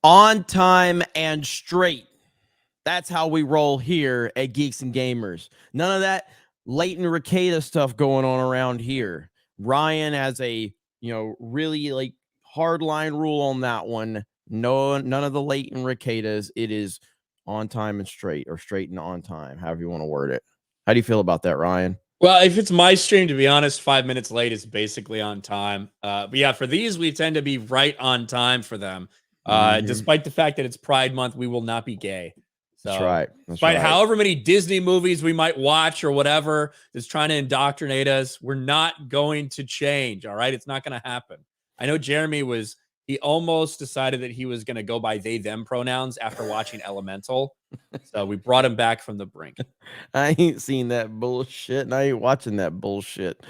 On time and straight. That's how we roll here at Geeks and Gamers. None of that Leighton Ricada stuff going on around here. Ryan has a, really like hard line rule on that one. No, none of the Leighton Ricadas. It is on time and straight, or straight and on time, however you want to word it. How do you feel about that, Ryan? Well, if it's my stream, to be honest, 5 minutes late is basically on time. But yeah, for these, we tend to be right on time for them. Despite the fact that it's Pride Month, we will not be gay. So, That's right. Despite however many Disney movies we might watch or whatever is trying to indoctrinate us, we're not going to change. All right, it's not going to happen. I know Jeremy he almost decided that he was going to go by they them pronouns after watching Elemental. So we brought him back from the brink. I ain't seen that bullshit, and I ain't watching that bullshit.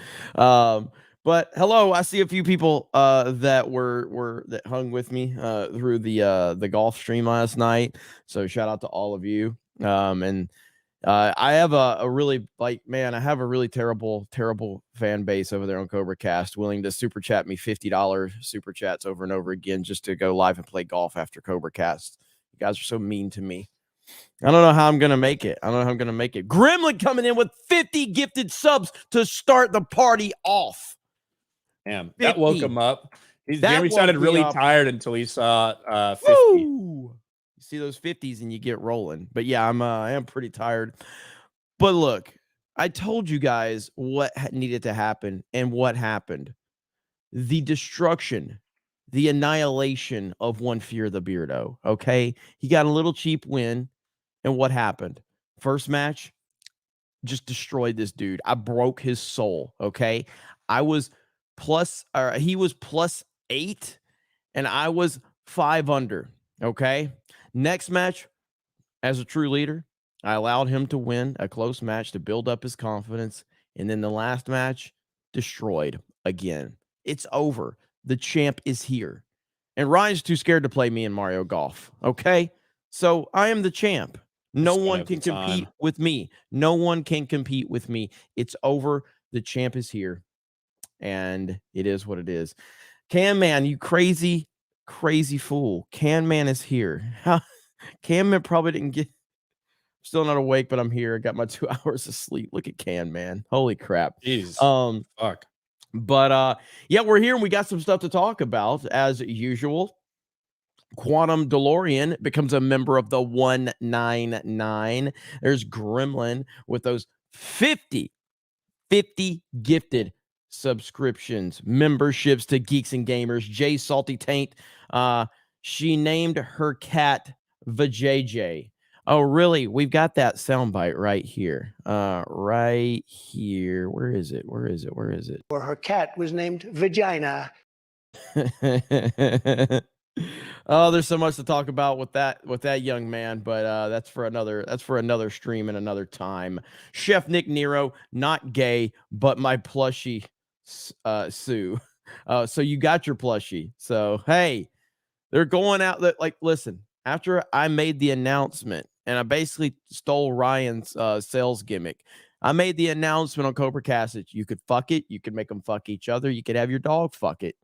But hello, I see a few people that hung with me through the golf stream last night. So shout out to all of you. I have a really I have a really terrible fan base over there on Cobra Cast, willing to super chat me $50 super chats over and over again just to go live and play golf after Cobra Cast. You guys are so mean to me. I don't know how I'm going to make it. Gremlin coming in with 50 gifted subs to start the party off. Damn, that woke him up. Jeremy sounded really tired until he saw 50. Woo! You see those 50s and you get rolling. But yeah, I am pretty tired. But look, I told you guys what needed to happen and what happened. The destruction, the annihilation of One Fear the Beardo. Okay, he got a little cheap win. And what happened? First match, just destroyed this dude. I broke his soul. Okay. He was +8 and I was 5 under. Okay. Next match, as a true leader, I allowed him to win a close match to build up his confidence. And then the last match, destroyed again. It's over. The champ is here. And Ryan's too scared to play me in Mario Golf. Okay. So I am the champ. No one can compete with me. No one can compete with me. It's over. The champ is here. And it is what it is. Can Man, you crazy fool. Can Man is here. Can Man probably didn't get... Still not awake, but I'm here. I got my 2 hours of sleep. Look at Can Man. Holy crap. Jeez. Fuck. But yeah, we're here and we got some stuff to talk about as usual. Quantum DeLorean becomes a member of the 199. There's Gremlin with those 50 gifted subscriptions, memberships to Geeks and Gamers. Jay Salty Taint, she named her cat Vajayjay. Oh, really? We've got that soundbite right here. Right here. Where is it? Or her cat was named Vagina. Oh, there's so much to talk about with that young man, but that's for another stream and another time. Chef Nick Nero, not gay, but my plushie Sue. So you got your plushie. So hey, they're going out like listen, after I made the announcement and I basically stole Ryan's sales gimmick. I made the announcement on Cobra Cast that you could fuck it, you could make them fuck each other, you could have your dog fuck it.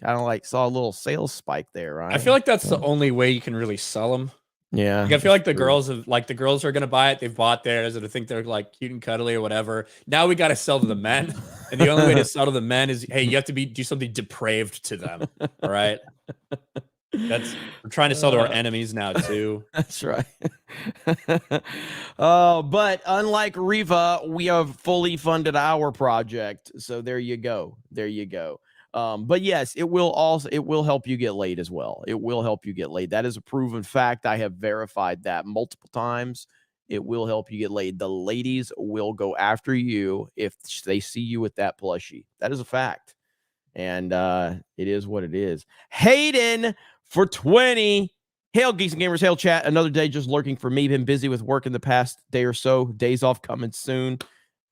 Kind of like saw a little sales spike there, right? I feel like that's the only way you can really sell them. Yeah. Like, I feel like the girls are going to buy it. They've bought theirs and they think they're like cute and cuddly or whatever. Now we got to sell to the men. And the only way to sell to the men is, hey, you have to do something depraved to them. All right. We're trying to sell to our enemies now too. That's right. But unlike Riva, we have fully funded our project. So there you go. But yes, it will help you get laid as well. It will help you get laid. That is a proven fact. I have verified that multiple times. It will help you get laid. The ladies will go after you if they see you with that plushie. That is a fact. And it is what it is. Hayden for 20. Hail, Geeks and Gamers. Hail, chat. Another day just lurking for me. Been busy with work in the past day or so. Days off coming soon.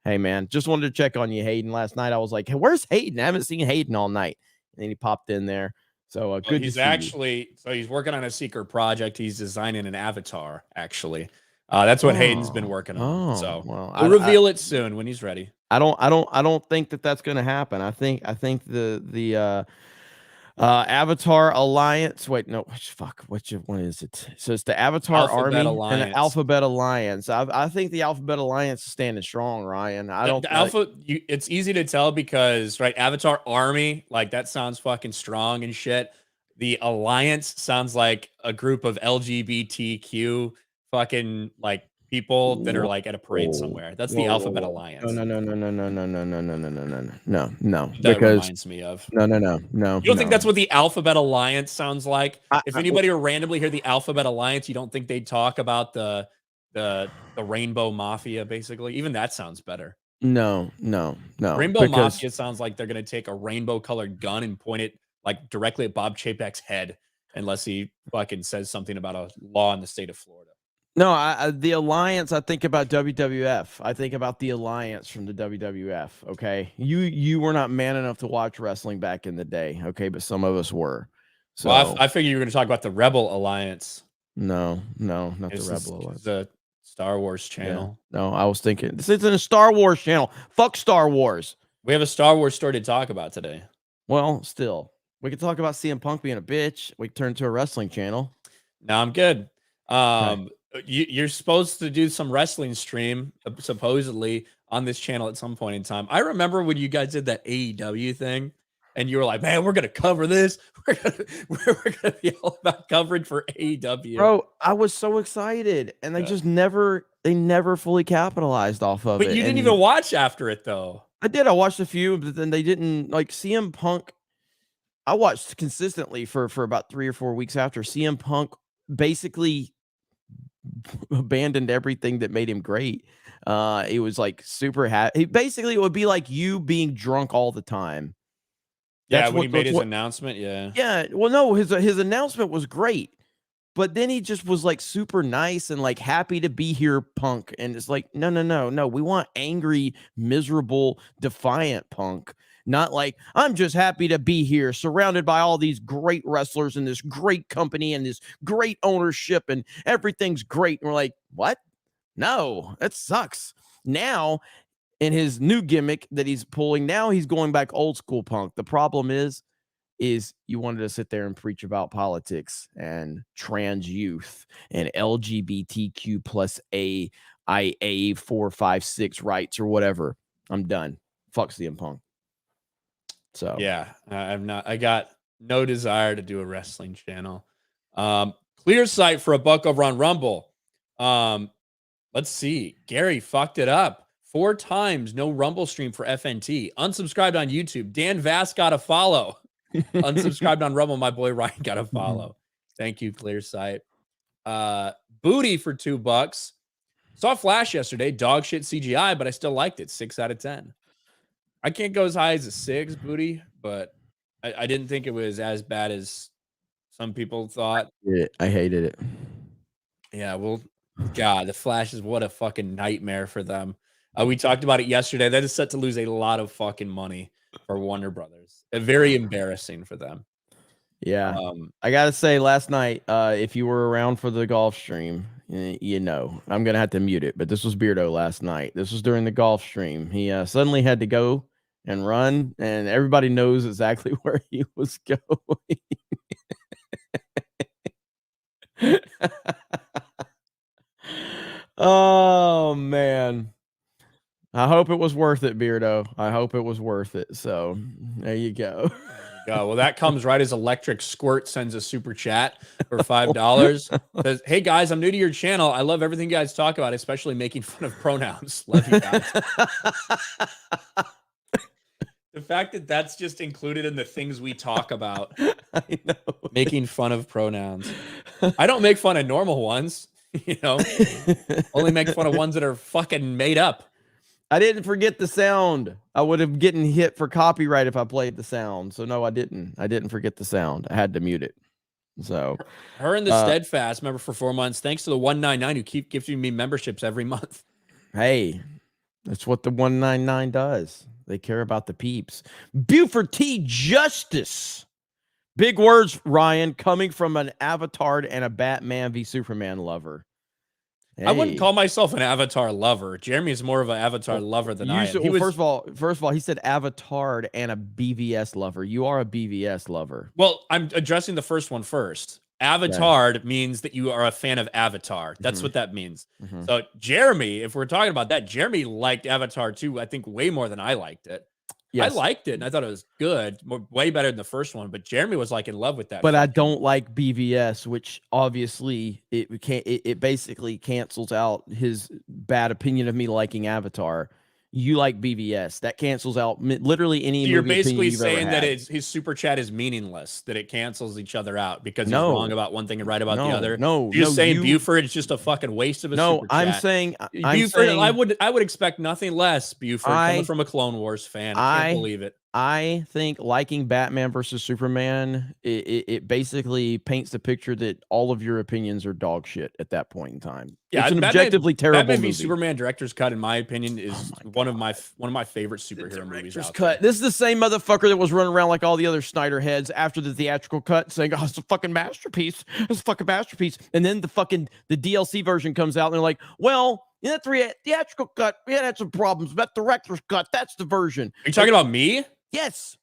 Hey, man, just wanted to check on you, Hayden. Last night, I was like, hey, where's Hayden? I haven't seen Hayden all night. And then he popped in there. So good to see you. He's working on a secret project. He's designing an avatar, actually. That's what Hayden's been working on. So we'll reveal it soon when he's ready. I don't think that that's going to happen. I think Avatar Alliance. Wait, no, fuck. Which one is it? So it's the Avatar Alphabet Army and the Alliance. Alphabet Alliance. I think the Alphabet Alliance is standing strong, Ryan. I don't. The Alpha. It's easy to tell because right, Avatar Army, like that sounds fucking strong and shit. The Alliance sounds like a group of LGBTQ fucking like people that are like at a parade somewhere. That's the Alphabet Alliance. No. That Because reminds me of. no. You don't think that's what the Alphabet Alliance sounds like? If anybody would randomly hear the Alphabet Alliance, you don't think they'd talk about the Rainbow Mafia, basically? Even that sounds better. No. Rainbow Mafia sounds like they're gonna take a rainbow colored gun and point it like directly at Bob Chapek's head, unless he fucking says something about a law in the state of Florida. No, the Alliance. I think about WWF. I think about the Alliance from the WWF. Okay, you were not man enough to watch wrestling back in the day. Okay, but some of us were. So well, I figured you were going to talk about the Rebel Alliance. No, not the Rebel Alliance. The Star Wars channel. Yeah. No, I was thinking this isn't a Star Wars channel. Fuck Star Wars. We have a Star Wars story to talk about today. Well, still, we could talk about CM Punk being a bitch. We turn to a wrestling channel. No, I'm good. You're supposed to do some wrestling stream supposedly on this channel at some point in time. I remember when you guys did that AEW thing and you were like, man, we're going to cover this. We're going to be all about coverage for AEW. Bro, I was so excited and they just never fully capitalized off of it. But you didn't even watch after it though. I did. I watched a few, but then they didn't like CM Punk. I watched consistently for about 3 or 4 weeks after CM Punk basically abandoned everything that made him great. It was like super happy. Basically, it would be like you being drunk all the time. That's when he made his announcement. Yeah. Well, no, his announcement was great, but then he just was like super nice and like happy to be here, Punk. And it's like, no. We want angry, miserable, defiant Punk. Not like, I'm just happy to be here, surrounded by all these great wrestlers and this great company and this great ownership and everything's great. And we're like, what? No, that sucks. Now, in his new gimmick that he's pulling, now he's going back old school Punk. The problem is you wanted to sit there and preach about politics and trans youth and LGBTQ plus AIA 456 rights or whatever. I'm done. Fuck CM Punk. So yeah, I got no desire to do a wrestling channel. Clear sight for $1 over on Rumble. Let's see. Gary fucked it up 4 times. No Rumble stream for FNT. Unsubscribed on YouTube. Dan Vass got a follow. Unsubscribed on Rumble. My boy Ryan got a follow. Thank you, Clear sight. Booty for $2. Saw Flash yesterday. Dog shit CGI, but I still liked it. 6 out of 10. I can't go as high as a 6, Booty, but I didn't think it was as bad as some people thought. I hated it. Yeah, well, God, the Flash is what a fucking nightmare for them. We talked about it yesterday. That is set to lose a lot of fucking money for Warner Brothers. Very embarrassing for them. Yeah. I got to say, last night, if you were around for the golf stream, you know, I'm going to have to mute it, but this was Beardo last night. This was during the golf stream. He suddenly had to go and run, and everybody knows exactly where he was going. Oh, man. I hope it was worth it, Beardo. I hope it was worth it. So there you go. Well, that comes right as Electric Squirt sends a super chat for $5. Says, hey guys, I'm new to your channel. I love everything you guys talk about, especially making fun of pronouns. Love you guys. The fact that that's just included in the things we talk about. I know. Making fun of pronouns. I don't make fun of normal ones, you know. Only make fun of ones that are fucking made up. I didn't forget the sound. I would have gotten hit for copyright if I played the sound. So no, I didn't. I didn't forget the sound. I had to mute it. So her and the Steadfast member for 4 months. Thanks to the 199 who keep gifting me memberships every month. Hey, that's what the 199 does. They care about the peeps. Buford T. Justice. Big words, Ryan, coming from an Avatar and a Batman v Superman lover. I wouldn't Hey. call myself an Avatar lover. Jeremy is more of an Avatar lover than I am. First of all, he said Avatard and a BVS lover. You are a BVS lover. Well, I'm addressing the first one first. Avatar means that you are a fan of Avatar. That's what that means. So Jeremy, if we're talking about that, Jeremy liked Avatar too, I think way more than I liked it. Yes. I liked it and I thought it was good, way better than the first one, but Jeremy was like in love with that. But I don't like BVS, which obviously it basically cancels out his bad opinion of me liking Avatar. You like BVS. That cancels out literally any So you're movie opinion basically you've ever saying that had. his super chat is meaningless, that it cancels each other out because he's No. wrong about one thing and right about the other. No, You're just saying you- Buford is just a fucking waste of a super chat. I'm saying Buford, I would expect nothing less, Buford, coming from a Clone Wars fan. I can't believe it. I think liking Batman versus Superman, it basically paints the picture that all of your opinions are dog shit at that point in time. Yeah, it's an Batman, objectively terrible Batman v movie. Superman director's cut, in my opinion, is one of my favorite superhero movies out there. This is the same motherfucker that was running around like all the other Snyder heads after the theatrical cut, saying, "Oh, it's a fucking masterpiece. It's a fucking masterpiece." And then the DLC version comes out, and they're like, "Well, in that theatrical cut, we had some problems. But director's cut, that's the version." Are you talking about me? Yes.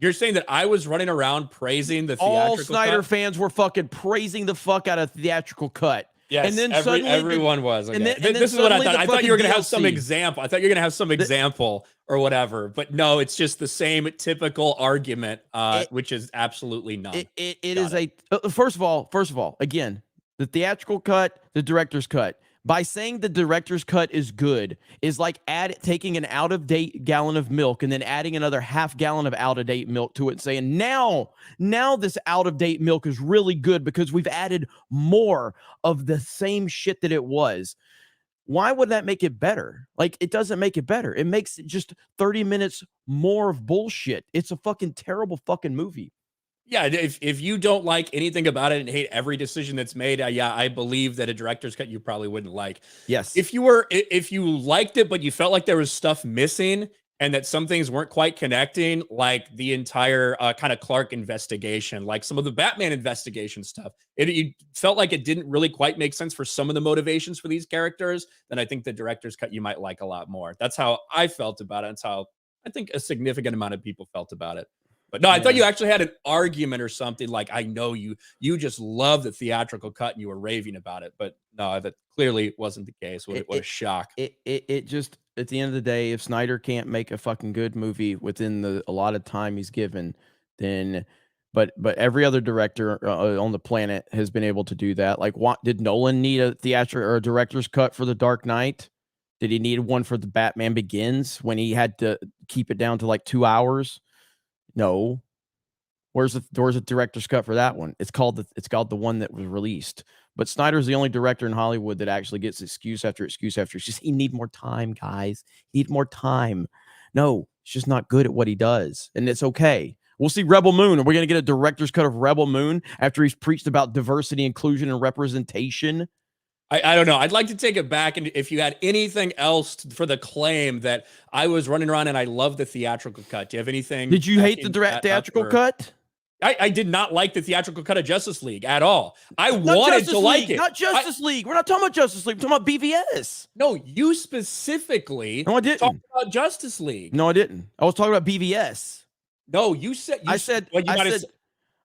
You're saying that I was running around praising the theatrical All Snyder cut? fans were fucking praising the fuck out of theatrical cut. Yes, and then everyone was. Okay. and then this is what I thought. I thought you were going to have DLC. some example. I thought you were going to have some example or whatever. But no, it's just the same typical argument, which is absolutely none. It is first of all, again, the theatrical cut, the director's cut. By saying the director's cut is good is like taking an out-of-date gallon of milk and then adding another half gallon of out-of-date milk to it and saying, now this out-of-date milk is really good because we've added more of the same shit that it was. Why would that make it better? Like, it doesn't make it better. It makes it just 30 minutes more of bullshit. It's a fucking terrible fucking movie. Yeah, if you don't like anything about it and hate every decision that's made, yeah, I believe that a director's cut you probably wouldn't like. Yes. If you liked it, but you felt like there was stuff missing and that some things weren't quite connecting, like the entire kind of Clark investigation, like some of the Batman investigation stuff, you felt like it didn't really quite make sense for some of the motivations for these characters, then I think the director's cut you might like a lot more. That's how I felt about it. That's how I think a significant amount of people felt about it. But no, I thought you actually had an argument or something. Like, I know you just love the theatrical cut and you were raving about it. But no, that clearly wasn't the case. What a shock. It just, at the end of the day, if Snyder can't make a fucking good movie within the allotted time he's given, then but every other director on the planet has been able to do that. Like, what did Nolan need a theatrical or a director's cut for The Dark Knight? Did he need one for the Batman Begins when he had to keep it down to like 2 hours? No. Where's the director's cut for that one? It's called the one that was released. But Snyder's the only director in Hollywood that actually gets excuse after excuse after excuse. He need more time, guys. He need more time. No, he's just not good at what he does, and it's okay. We'll see Rebel Moon. Are we going to get a director's cut of Rebel Moon after he's preached about diversity, inclusion, and representation? I don't know. I'd like to take it back. And if you had anything else for the claim that I was running around and I love the theatrical cut, do you have anything? Did you hate the theatrical cut? I did not like the theatrical cut of Justice League at all. I wanted to like it. Not Justice League. We're not talking about Justice League. We're talking about BVS. No, you specifically No, I didn't. talked about Justice League. No, I didn't. I was talking about BVS. No, you said.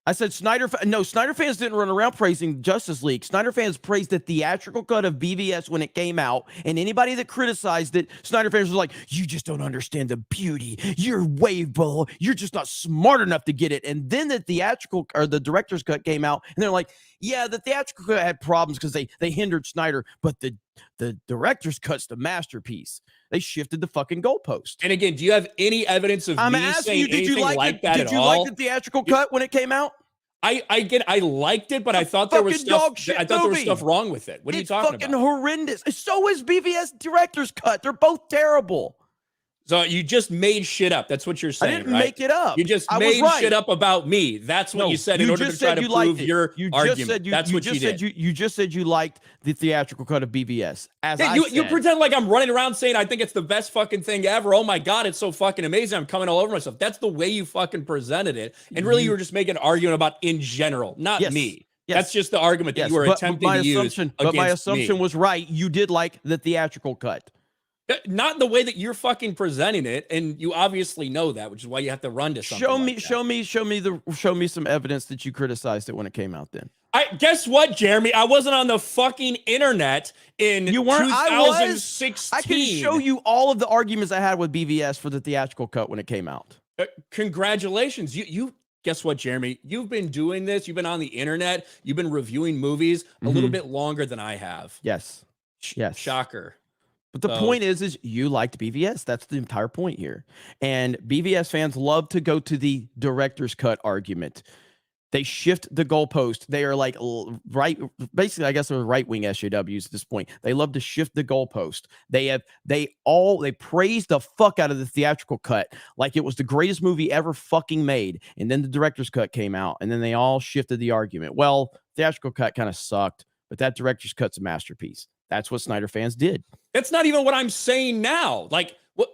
I said Snyder fans didn't run around praising Justice League. Snyder fans praised the theatrical cut of BVS when it came out, and anybody that criticized it, Snyder fans was like, "You just don't understand the beauty. You're way below. You're just not smart enough to get it." And then the theatrical or the director's cut came out, and they're like, "Yeah, the theatrical cut had problems because they hindered Snyder, but the director's cut's the masterpiece." They shifted the fucking goalpost. And again, do you have any evidence of me saying anything like that at all? Did you like the theatrical cut when it came out? I liked it, but I thought there was stuff. I thought there was stuff wrong with it. What are you talking about? It's fucking horrendous. So is BVS director's cut. They're both terrible. So you just made shit up. That's what you're saying. I didn't make it up. You just made shit up about me. That's what you said in order to try to prove your argument. That's what you did. You just said you liked the theatrical cut of BVS. You pretend like I'm running around saying I think it's the best fucking thing ever. Oh my God, it's so fucking amazing. I'm coming all over myself. That's the way you fucking presented it. And really, you were just making an argument about in general, not me. That's just the argument that you were attempting to use against but my assumption me. was right. You did like the theatrical cut. Not the way that you're fucking presenting it, and you obviously know that, which is why you have to run to something. Show me some evidence that you criticized it when it came out. Then guess what, Jeremy? I wasn't on the fucking internet in 2016. I can show you all of the arguments I had with BVS for the theatrical cut when it came out. Congratulations, you. Guess what, Jeremy? You've been doing this. You've been on the internet. You've been reviewing movies a little bit longer than I have. Yes. Yes. Shocker. But the point is you liked BVS. That's the entire point here. And BVS fans love to go to the director's cut argument. They shift the goalpost. They are like basically, I guess they're right-wing SJWs at this point. They love to shift the goalpost. They praised the fuck out of the theatrical cut like it was the greatest movie ever fucking made. And then the director's cut came out, and then they all shifted the argument. Well, theatrical cut kind of sucked, but that director's cut's a masterpiece. That's what Snyder fans did. That's not even what I'm saying now. Like, what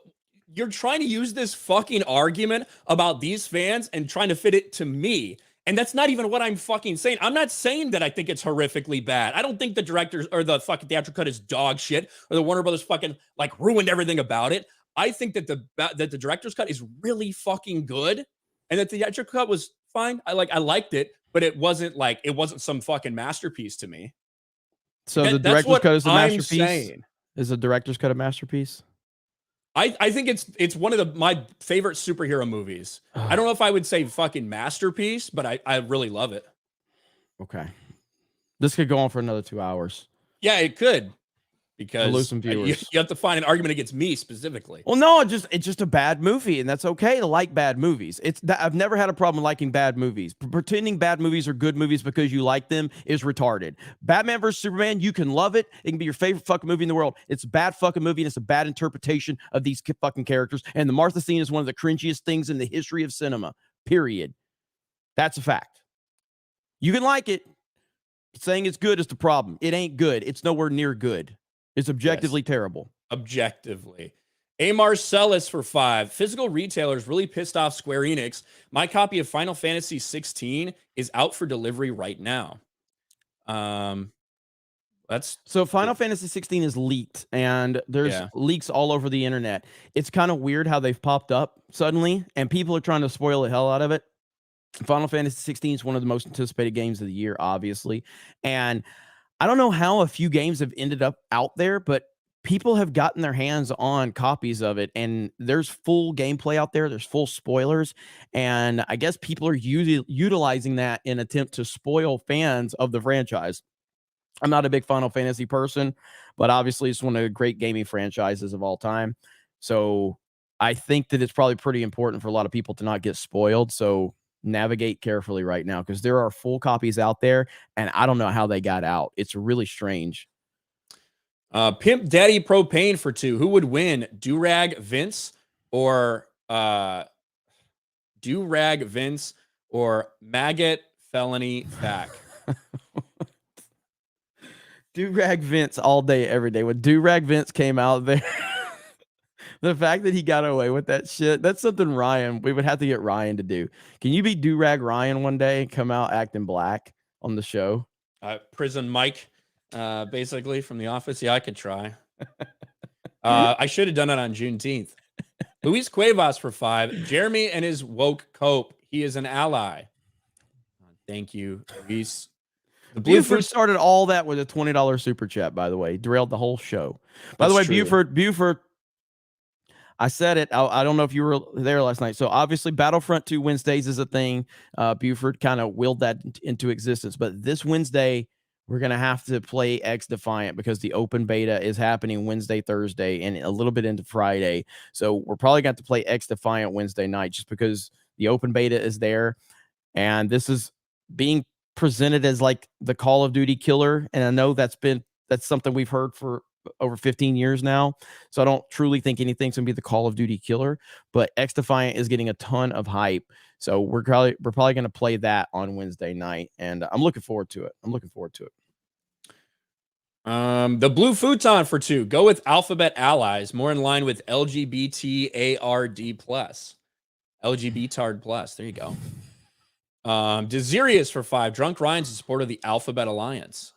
you're trying to use this fucking argument about these fans and trying to fit it to me. And that's not even what I'm fucking saying. I'm not saying that I think it's horrifically bad. I don't think the directors or the fucking theatrical cut is dog shit or the Warner Brothers fucking like ruined everything about it. I think that the director's cut is really fucking good, and that the theatrical cut was fine. I liked it, but it wasn't some fucking masterpiece to me. So the director's cut is a masterpiece. Is the director's cut a masterpiece? I think it's one of my favorite superhero movies. I don't know if I would say fucking masterpiece, but I really love it. Okay. This could go on for another 2 hours. Yeah, it could. Because we'll lose some viewers. You have to find an argument against me specifically. Well, no, it's just a bad movie, and that's okay to like bad movies. I've never had a problem liking bad movies. Pretending bad movies are good movies because you like them is retarded. Batman vs Superman, you can love it. It can be your favorite fucking movie in the world. It's a bad fucking movie, and it's a bad interpretation of these fucking characters. And the Martha scene is one of the cringiest things in the history of cinema. Period. That's a fact. You can like it. Saying it's good is the problem. It ain't good. It's nowhere near good. It's objectively terrible. Objectively. A. Marcellus for 5. Physical retailers really pissed off Square Enix. My copy of Final Fantasy 16 is out for delivery right now. So Final Fantasy 16 is leaked, and there's leaks all over the internet. It's kind of weird how they've popped up suddenly, and people are trying to spoil the hell out of it. Final Fantasy 16 is one of the most anticipated games of the year, obviously. And I don't know how a few games have ended up out there, but people have gotten their hands on copies of it, and there's full gameplay out there. There's full spoilers, and I guess people are utilizing that in attempt to spoil fans of the franchise. I'm not a big Final Fantasy person, but obviously it's one of the great gaming franchises of all time. So I think that it's probably pretty important for a lot of people to not get spoiled. So navigate carefully right now, because there are full copies out there, and I don't know how they got out. It's really strange. Pimp Daddy Propane for 2. Who would win, Durag Vince or Maggot Felony Back? Durag Vince all day, every day. When Durag Vince came out there, the fact that he got away with that shit, that's something we would have to get Ryan to do. Can you be Durag Ryan one day and come out acting black on the show? Prison Mike, basically from The Office. Yeah, I could try. I should have done it on Juneteenth. Luis Cuevas for 5. Jeremy and his woke cope. He is an ally. Thank you, Luis. The Buford started all that with a $20 super chat, by the way. Derailed the whole show. By the way, Buford, I said it. I don't know if you were there last night. So obviously Battlefront 2 Wednesdays is a thing. Buford kind of willed that into existence. But this Wednesday, we're going to have to play X Defiant because the open beta is happening Wednesday, Thursday, and a little bit into Friday. So we're probably going to play X Defiant Wednesday night just because the open beta is there. And this is being presented as like the Call of Duty killer. And I know that's something we've heard for over 15 years now. So I don't truly think anything's going to be the Call of Duty killer, but X Defiant is getting a ton of hype. So we're probably going to play that on Wednesday night, and I'm looking forward to it. The Blue Futon for 2. Go with Alphabet Allies, more in line with LGBTARD+. LGBTARD+. There you go. Desirius for 5. Drunk Ryan's in support of the Alphabet Alliance.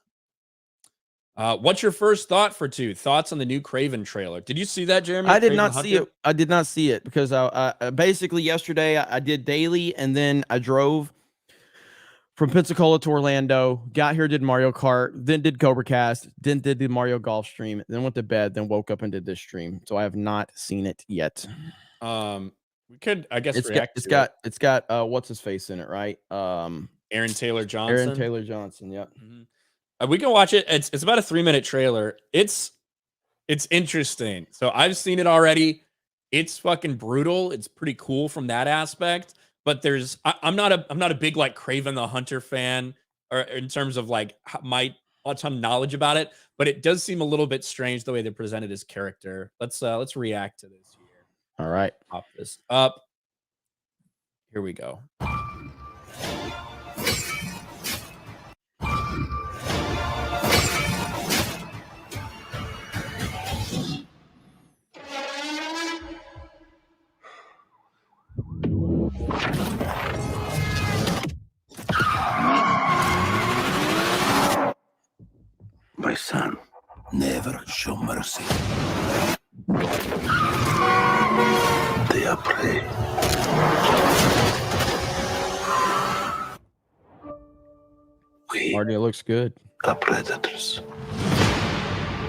What's your first thought for 2? Thoughts on the new Craven trailer? Did you see that, Jeremy? I did Kraven not the see Hunter? it. I did not see it because I basically yesterday I did daily and then I drove from Pensacola to Orlando, got here, did Mario Kart, then did Cobra Cast, then did the Mario Golf stream, then went to bed, then woke up and did this stream. So I have not seen it yet. We could, I guess, It's react got to it's got what's his face in it, right? Aaron Taylor Johnson. Aaron Taylor Johnson, yep. We can watch it. It's about a 3-minute trailer. It's interesting. So I've seen it already. It's fucking brutal. It's pretty cool from that aspect. But I'm not a big like Craven the Hunter fan, or in terms of like my a ton of knowledge about it. But it does seem a little bit strange the way they presented his character. Let's react to this here. All right. Pop this up. Here we go. My son, never show mercy. They are prey. We Marty, it looks good. are predators.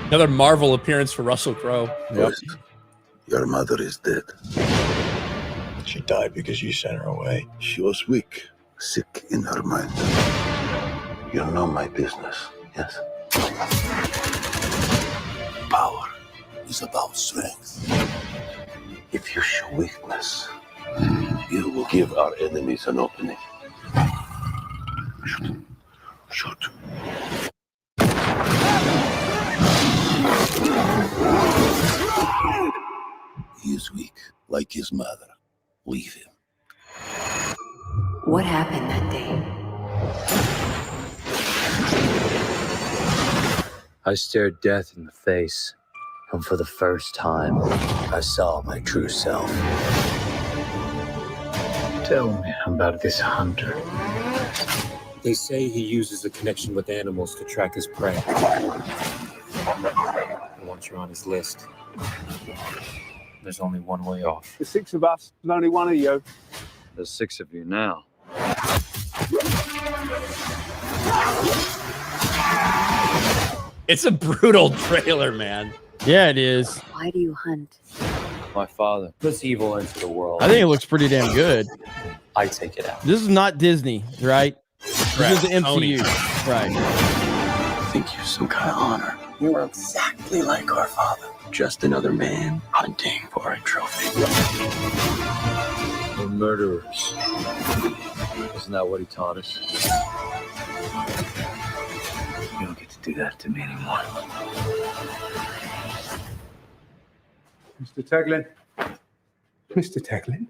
Another Marvel appearance for Russell Crowe. Yep. Your mother is dead. She died because you sent her away. She was weak, sick in her mind. You know my business, yes? Power is about strength. If you show weakness, you will give our enemies an opening. Shoot. Shoot. He is weak, like his mother. Leave him. What happened that day? I stared death in the face, and for the first time, I saw my true self. Tell me about this hunter. They say he uses a connection with animals to track his prey. And once you're on his list, there's only one way off. The 6 of us, and only one of you. There's 6 of you now. It's a brutal trailer, man. Yeah, it is. Why do you hunt? My father puts evil into the world. I think it looks pretty damn good. I take it out. This is not Disney, right? This is the MCU. Right. I think you have some kind of honor. You are exactly like our father. Just another man hunting for a trophy. We're murderers. Isn't that what he taught us? You don't get to do that to me anymore. Mr. Taglin. Mr. Taglin?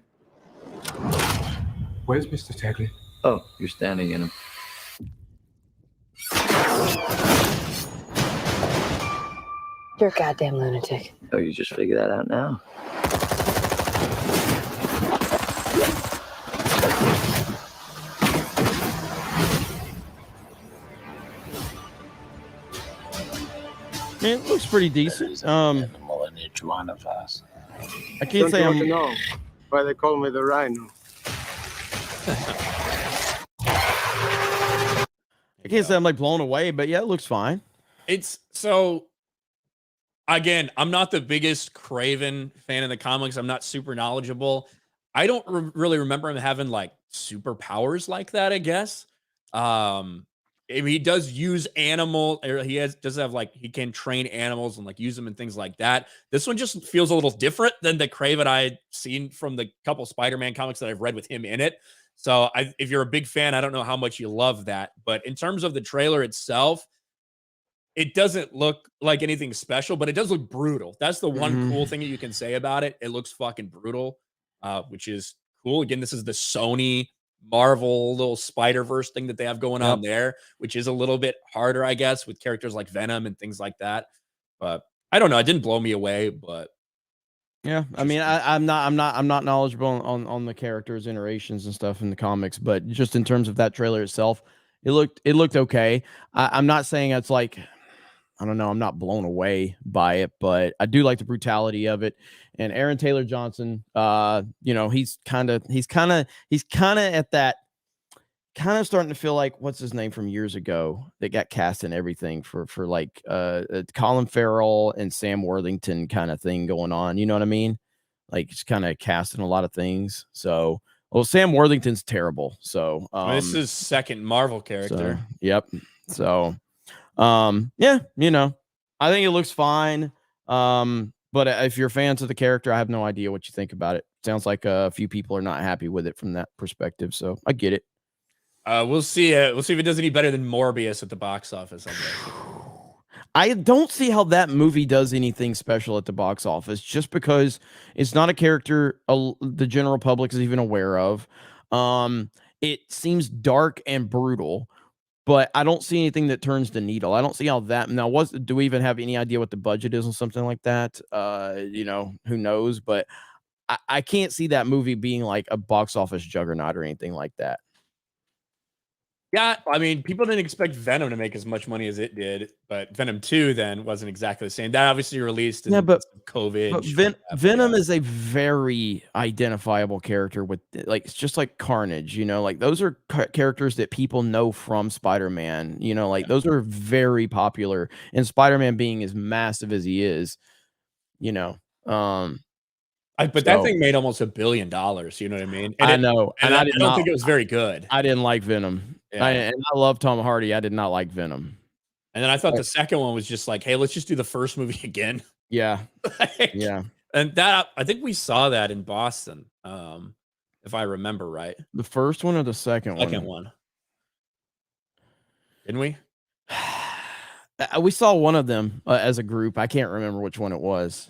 Where's Mr. Taglin? Oh, you're standing in him. You're a goddamn lunatic. Oh, you just figured that out now? Man, it looks pretty decent. Animal in each one of us. I can't say I'm. know why they call me the Rhino. I can't say I'm like blown away, but yeah, it looks fine. It's so. Again, I'm not the biggest Craven fan in the comics. I'm not super knowledgeable. I don't really remember him having like superpowers like that, I guess. He does use animal, or does have like, he can train animals and like use them and things like that. This one just feels a little different than the Craven I'd seen from the couple Spider-Man comics that I've read with him in it. So if you're a big fan, I don't know how much you love that. But in terms of the trailer itself, it doesn't look like anything special, but it does look brutal. That's the one cool thing that you can say about it. It looks fucking brutal, which is cool. Again, this is the Sony Marvel little Spider-Verse thing that they have going on there, which is a little bit harder, I guess, with characters like Venom and things like that. But I don't know. It didn't blow me away, but Yeah, I mean, I'm not knowledgeable on the characters' iterations and stuff in the comics, but just in terms of that trailer itself, it looked okay. I'm not saying it's like, I don't know, I'm not blown away by it, but I do like the brutality of it. And Aaron Taylor Johnson, you know, he's kind of at that, kind of starting to feel like, what's his name from years ago that got cast in everything for like Colin Farrell and Sam Worthington kind of thing going on. You know what I mean? Like it's kind of cast in a lot of things. So, well, Sam Worthington's terrible. So this is second Marvel character. So, yep. So, yeah, you know, I think it looks fine. But if you're fans of the character, I have no idea what you think about it. Sounds like a few people are not happy with it from that perspective. So I get it. We'll see. We'll see if it does any better than Morbius at the box office. I don't see how that movie does anything special at the box office, just because it's not a character the general public is even aware of. It seems dark and brutal, but I don't see anything that turns the needle. I don't see how that now do we even have any idea what the budget is on something like that? You know, who knows? But I can't see that movie being like a box office juggernaut or anything like that. Yeah, I mean, people didn't expect Venom to make as much money as it did, but Venom 2 then wasn't exactly the same. That obviously released in COVID. But Venom is a very identifiable character with, like, it's just like Carnage, you know, like those are characters that people know from Spider-Man, you know, like those are very popular, and Spider-Man being as massive as he is, you know, but that thing made almost $1 billion. You know what I mean? And I know, and I don't think it was very good. I didn't like Venom. Yeah. And I love Tom Hardy. I did not like Venom. And then I thought the second one was just like, hey, let's just do the first movie again. Yeah. Like, Yeah. And that, I think we saw that in Boston, if I remember right. The first one or the second one? Second one. Didn't we? We saw one of them as a group. I can't remember which one it was.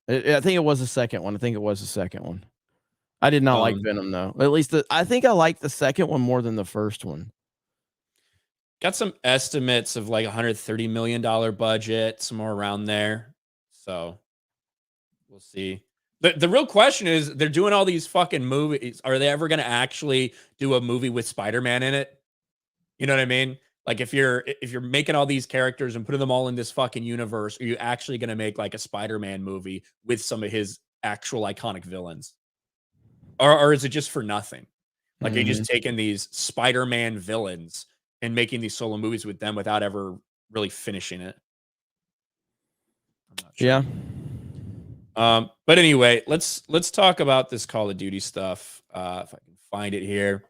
I think it was the second one. I did not like Venom, though. At least I think I liked the second one more than the first one. Got some estimates of like $130 million budget, somewhere around there. So we'll see. The real question is, they're doing all these fucking movies. Are they ever going to actually do a movie with Spider-Man in it? You know what I mean? Like if you're making all these characters and putting them all in this fucking universe, are you actually going to make like a Spider-Man movie with some of his actual iconic villains? Or is it just for nothing? Like they just taking these Spider-Man villains and making these solo movies with them without ever really finishing it. I'm not sure. Yeah. But anyway, let's talk about this Call of Duty stuff. If I can find it here.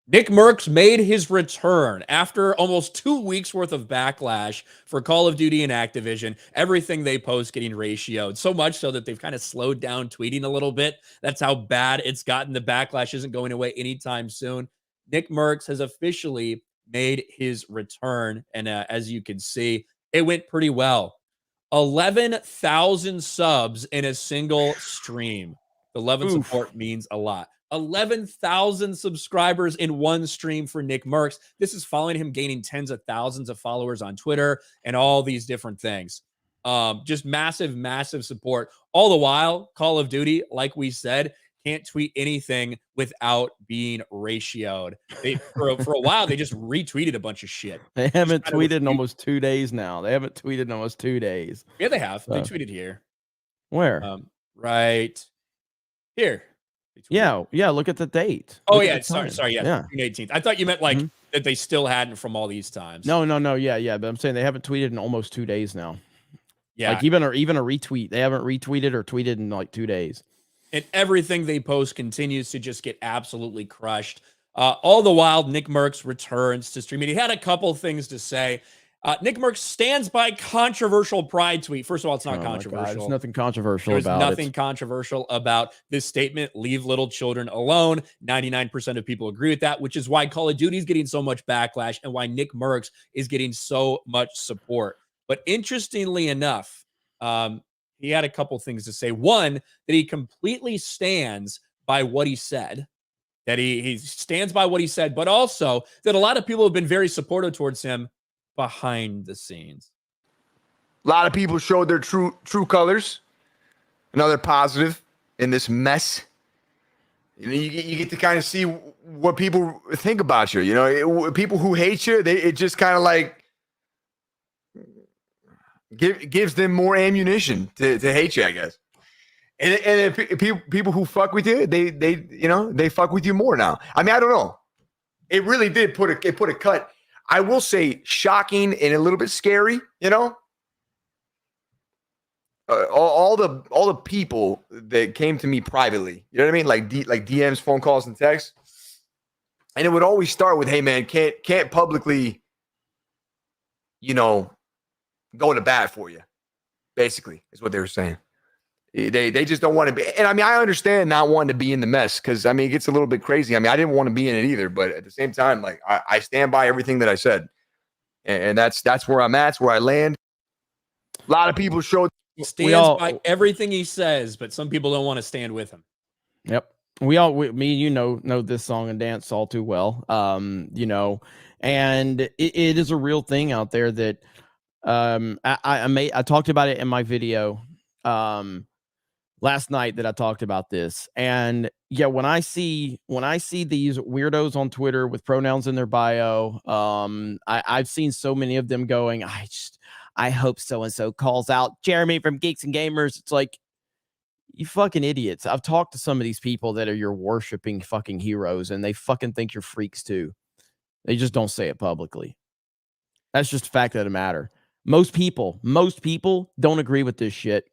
Nickmercs made his return after almost 2 weeks worth of backlash for Call of Duty and Activision. Everything they post getting ratioed, so much so that they've kind of slowed down tweeting a little bit. That's how bad it's gotten. The backlash isn't going away anytime soon. Nickmercs has officially made his return, and as you can see, it went pretty well. 11,000 subs in a single stream. The love and support means a lot. 11,000 subscribers in one stream for Nickmercs. This is following him gaining tens of thousands of followers on Twitter and all these different things. Just massive, massive support. All the while, Call of Duty, like we said, can't tweet anything without being ratioed. For a while, they just retweeted a bunch of shit. They haven't tweeted in almost 2 days now. Yeah, they have. They tweeted here. Where? Right here. Yeah. Look at the date. Oh, yeah. Sorry. Yeah. June 18th. I thought you meant like that they still hadn't from all these times. No. Yeah. But I'm saying they haven't tweeted in almost 2 days now. Yeah. Like even a retweet. They haven't retweeted or tweeted in like 2 days. And everything they post continues to just get absolutely crushed. All the while, Nickmercs returns to streaming. He had a couple things to say. Nickmercs stands by controversial pride tweet. First of all, it's not controversial. There's nothing controversial There's about nothing controversial about this statement. Leave little children alone. 99% of people agree with that, which is why Call of Duty is getting so much backlash and why Nickmercs is getting so much support. But interestingly enough, he had a couple things to say. One, that he completely stands by what he said. That he stands by what he said, but also that a lot of people have been very supportive towards him behind the scenes. A lot of people showed their true colors. another positive in this mess. You know, you get to kind of see what people think about you. You know, people who hate you, it just kind of like gives them more ammunition to hate you, I guess. And if people who fuck with you, they fuck with you more now. I mean, I don't know. It really did put a cut. I will say, shocking and a little bit scary. You know, all the people that came to me privately. You know what I mean? Like DMs, phone calls, and texts. And it would always start with, "Hey man, can't publicly, you know, go to bat for you." Basically, is what they were saying. They just don't want to be. And I mean, I understand not wanting to be in the mess because I mean, it gets a little bit crazy. I mean, I didn't want to be in it either, but at the same time, like I stand by everything that I said, and that's where I'm at. That's where I land. A lot of people showed stands by everything he says, but some people don't want to stand with him. Yep. Me and you know this song and dance all too well. You know, and it is a real thing out there that I talked about it in my video last night that I talked about this. And yeah, when I see these weirdos on Twitter with pronouns in their bio, I've seen so many of them going, I hope so-and-so calls out Jeremy from Geeks and Gamers. It's like, you fucking idiots. I've talked to some of these people that are your worshiping fucking heroes, and they fucking think you're freaks too. They just don't say it publicly. That's just a fact of the matter. Most people don't agree with this shit.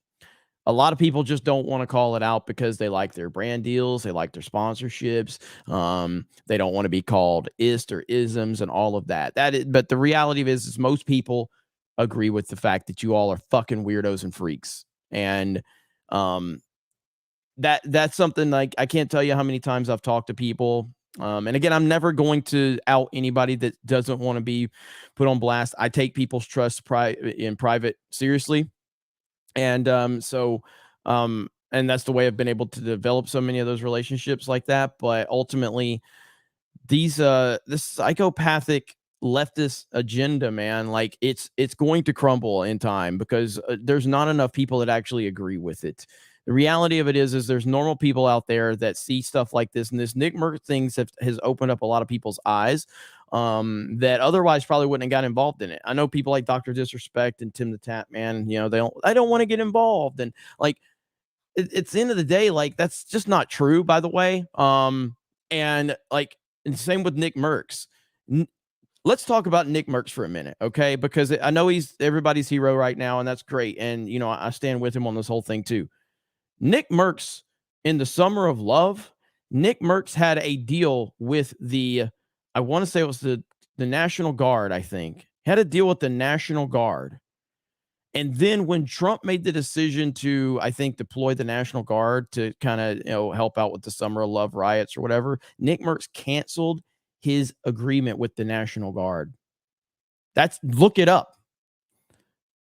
A lot of people just don't want to call it out because they like their brand deals. They like their sponsorships. They don't want to be called ist or isms and all of that. But the reality of it is most people agree with the fact that you all are fucking weirdos and freaks. And that's something like I can't tell you how many times I've talked to people. And again, I'm never going to out anybody that doesn't want to be put on blast. I take people's trust in private seriously. And and that's the way I've been able to develop so many of those relationships like that. But ultimately, this psychopathic leftist agenda, man, like it's going to crumble in time because there's not enough people that actually agree with it. The reality of it is there's normal people out there that see stuff like this, and this Nickmercs things has opened up a lot of people's eyes that otherwise probably wouldn't have got involved in it. I know people like Dr. Disrespect and Tim the Tap Man, you know, I don't want to get involved. And like, it's the end of the day, like that's just not true, by the way. And like, and same with Nickmercs. Let's talk about Nickmercs for a minute, okay? Because I know he's everybody's hero right now, and that's great. And, you know, I stand with him on this whole thing too. Nickmercs, in the summer of love, Nickmercs had a deal with I want to say it was the National Guard, I think. Had a deal with the National Guard. And then when Trump made the decision to, I think, deploy the National Guard to kind of, you know, help out with the summer of love riots or whatever, Nickmercs canceled his agreement with the National Guard. Look it up.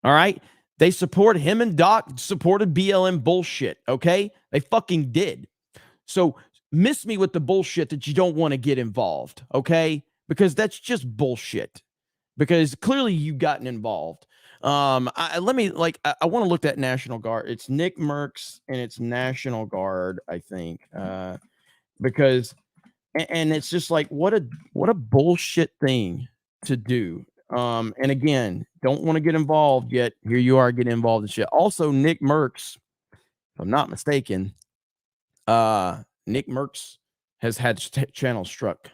All right. They supported him and Doc supported BLM bullshit. Okay. They fucking did. So miss me with the bullshit that you don't want to get involved. Okay. Because that's just bullshit. Because clearly you've gotten involved. I want to look at National Guard. It's Nickmercs and it's National Guard, I think. Because it's just like what a bullshit thing to do. And again, don't want to get involved yet. Here you are getting involved in shit. Also, Nickmercs, if I'm not mistaken, Nickmercs has had channel struck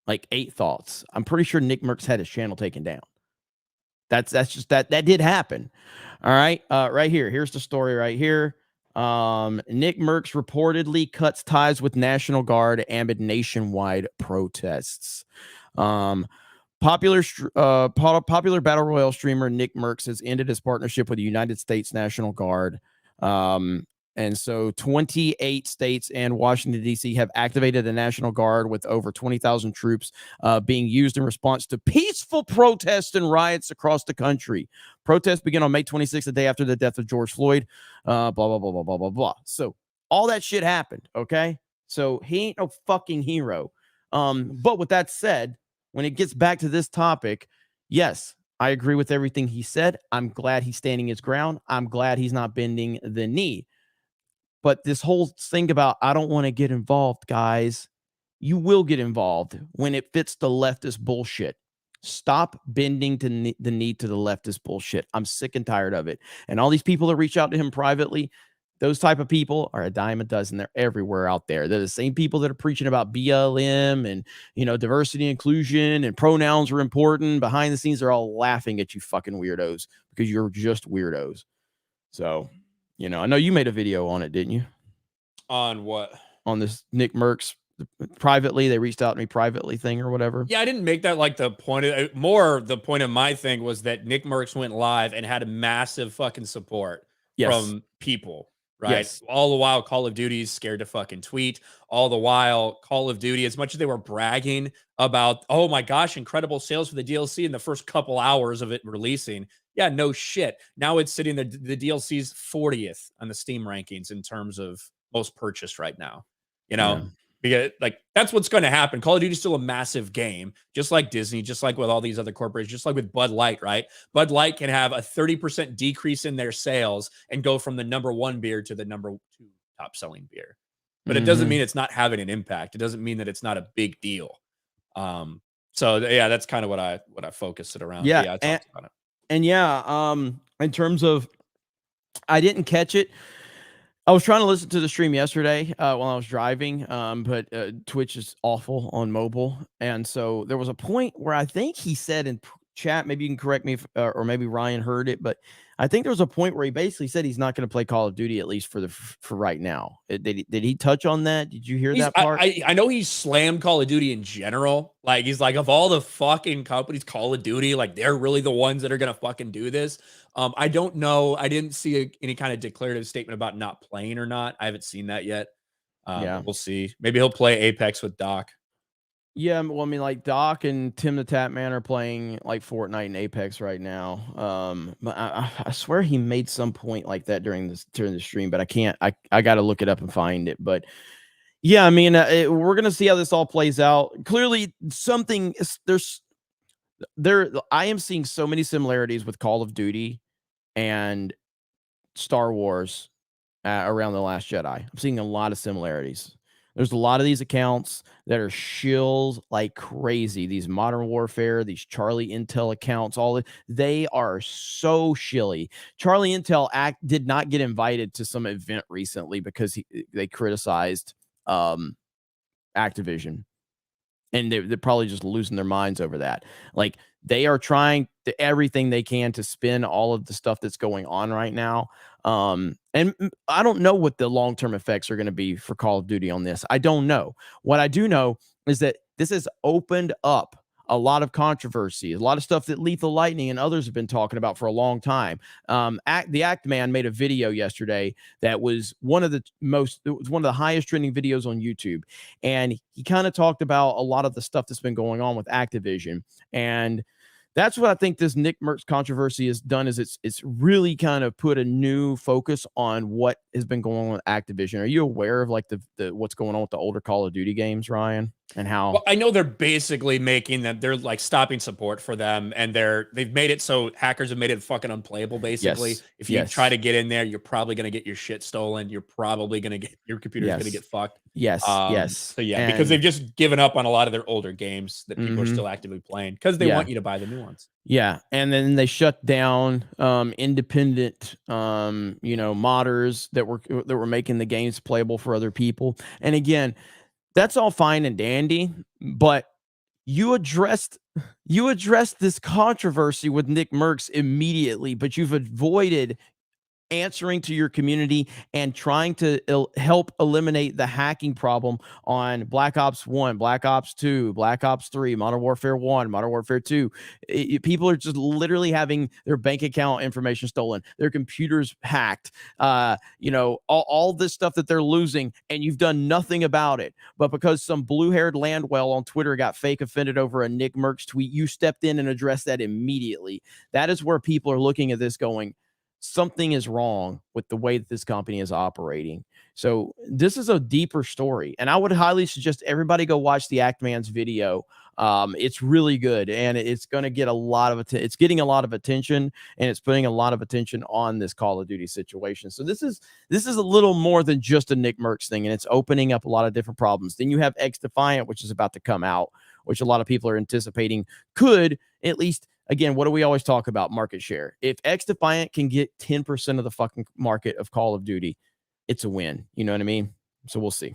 like 8 thoughts. I'm pretty sure Nickmercs had his channel taken down. That's just that did happen. All right. Right here. Here's the story right here. Nickmercs reportedly cuts ties with National Guard amid nationwide protests. Popular battle royale streamer Nickmercs has ended his partnership with the United States National Guard. And so 28 states and Washington, D.C. have activated the National Guard with over 20,000 troops being used in response to peaceful protests and riots across the country. Protests begin on May 26th, the day after the death of George Floyd. Blah, blah, blah, blah, blah, blah, blah. So all that shit happened, okay? So he ain't no fucking hero. But with that said, when it gets back to this topic, yes, I agree with everything he said. I'm glad he's standing his ground. I'm glad he's not bending the knee. But this whole thing about I don't want to get involved, guys, you will get involved when it fits the leftist bullshit. Stop bending to the knee to the leftist bullshit. I'm sick and tired of it. And all these people that reach out to him privately, those type of people are a dime a dozen. They're everywhere out there. They're the same people that are preaching about BLM and, you know, diversity, inclusion, and pronouns are important. Behind the scenes, they're all laughing at you fucking weirdos because you're just weirdos. So, you know, I know you made a video on it, didn't you? On what? On this Nickmercs privately. They reached out to me privately thing or whatever. Yeah, I didn't make that like the point of more. The point of my thing was that Nickmercs went live and had a massive fucking support from people, right? Yes. All the while, Call of Duty's scared to fucking tweet. All the while, Call of Duty, as much as they were bragging about, oh my gosh, incredible sales for the DLC in the first couple hours of it releasing. Yeah, no shit. Now it's sitting there. The DLC's 40th on the Steam rankings in terms of most purchased right now. You know. Yeah. Because like that's what's going to happen. Call of Duty is still a massive game, just like Disney, just like with all these other corporations, just like with Bud Light, right? Bud Light can have a 30% decrease in their sales and go from the #1 beer to the #2 top selling beer. But it doesn't mean it's not having an impact. It doesn't mean that it's not a big deal. So yeah, that's kind of what I focus it around. Yeah, I talked about it. And yeah, in terms of, I didn't catch it. I was trying to listen to the stream yesterday while I was driving, but Twitch is awful on mobile. And so there was a point where I think he said in chat, maybe you can correct me if, or maybe Ryan heard it, but I think there was a point where he basically said he's not going to play Call of Duty, at least for right now. Did he touch on that? Did you hear that part? I know he slammed Call of Duty in general. Like he's like, of all the fucking companies, Call of Duty, like they're really the ones that are going to fucking do this. I don't know. I didn't see any kind of declarative statement about not playing or not. I haven't seen that yet. Yeah, we'll see. Maybe he'll play Apex with Doc. Yeah, well, I mean, like Doc and Tim the Tap Man are playing like Fortnite and Apex right now. But I swear he made some point like that during the stream, but I can't. I got to look it up and find it. But yeah, I mean, we're gonna see how this all plays out. Clearly, I am seeing so many similarities with Call of Duty and Star Wars around The Last Jedi. I'm seeing a lot of similarities. There's a lot of these accounts that are shills like crazy. These Modern Warfare, these Charlie Intel accounts, they are so shilly. Charlie Intel did not get invited to some event recently because they criticized Activision. And they're probably just losing their minds over that. Like they are trying everything they can to spin all of the stuff that's going on right now. And I don't know what the long-term effects are going to be for Call of Duty on this. I don't know. What I do know is that this has opened up a lot of controversy, a lot of stuff that Lethal Lightning and others have been talking about for a long time. The Act Man made a video yesterday that was one of the highest trending videos on YouTube. And he kind of talked about a lot of the stuff that's been going on with Activision. And that's what I think this Nickmercs controversy has done, is it's really kind of put a new focus on what has been going on with Activision. Are you aware of like the what's going on with the older Call of Duty games, Ryan? And how? Well, I know they're basically making them, they're like stopping support for them, and they've made it so hackers have made it fucking unplayable. Basically, Yes. If you try to get in there, you're probably gonna get your shit stolen. You're probably gonna get your computer's gonna get fucked. Yes. So yeah, because they've just given up on a lot of their older games that people are still actively playing because they want you to buy the new ones. Yeah, and then they shut down independent modders that were making the games playable for other people. And again, that's all fine and dandy, but you addressed this controversy with Nickmercs immediately, but you've avoided answering to your community and trying to help eliminate the hacking problem on Black Ops 1, Black Ops 2, Black Ops 3, Modern Warfare 1, Modern Warfare 2. People are just literally having their bank account information stolen, their computers hacked, all this stuff that they're losing, and you've done nothing about it. But because some blue-haired Landwell on Twitter got fake offended over a Nickmercs tweet, you stepped in and addressed that immediately. That is where people are looking at this going, something is wrong with the way that this company is operating. So this is a deeper story, and I would highly suggest everybody go watch the Act Man's video It's really good, and it's going to get a lot of it's getting a lot of attention, and it's putting a lot of attention on this Call of Duty situation. So this is a little more than just a Nickmercs thing, and it's opening up a lot of different problems. Then you have X Defiant, which is about to come out, which a lot of people are anticipating could at least, again, what do we always talk about? Market share. If X Defiant can get 10% of the fucking market of Call of Duty, it's a win. You know what I mean? So we'll see.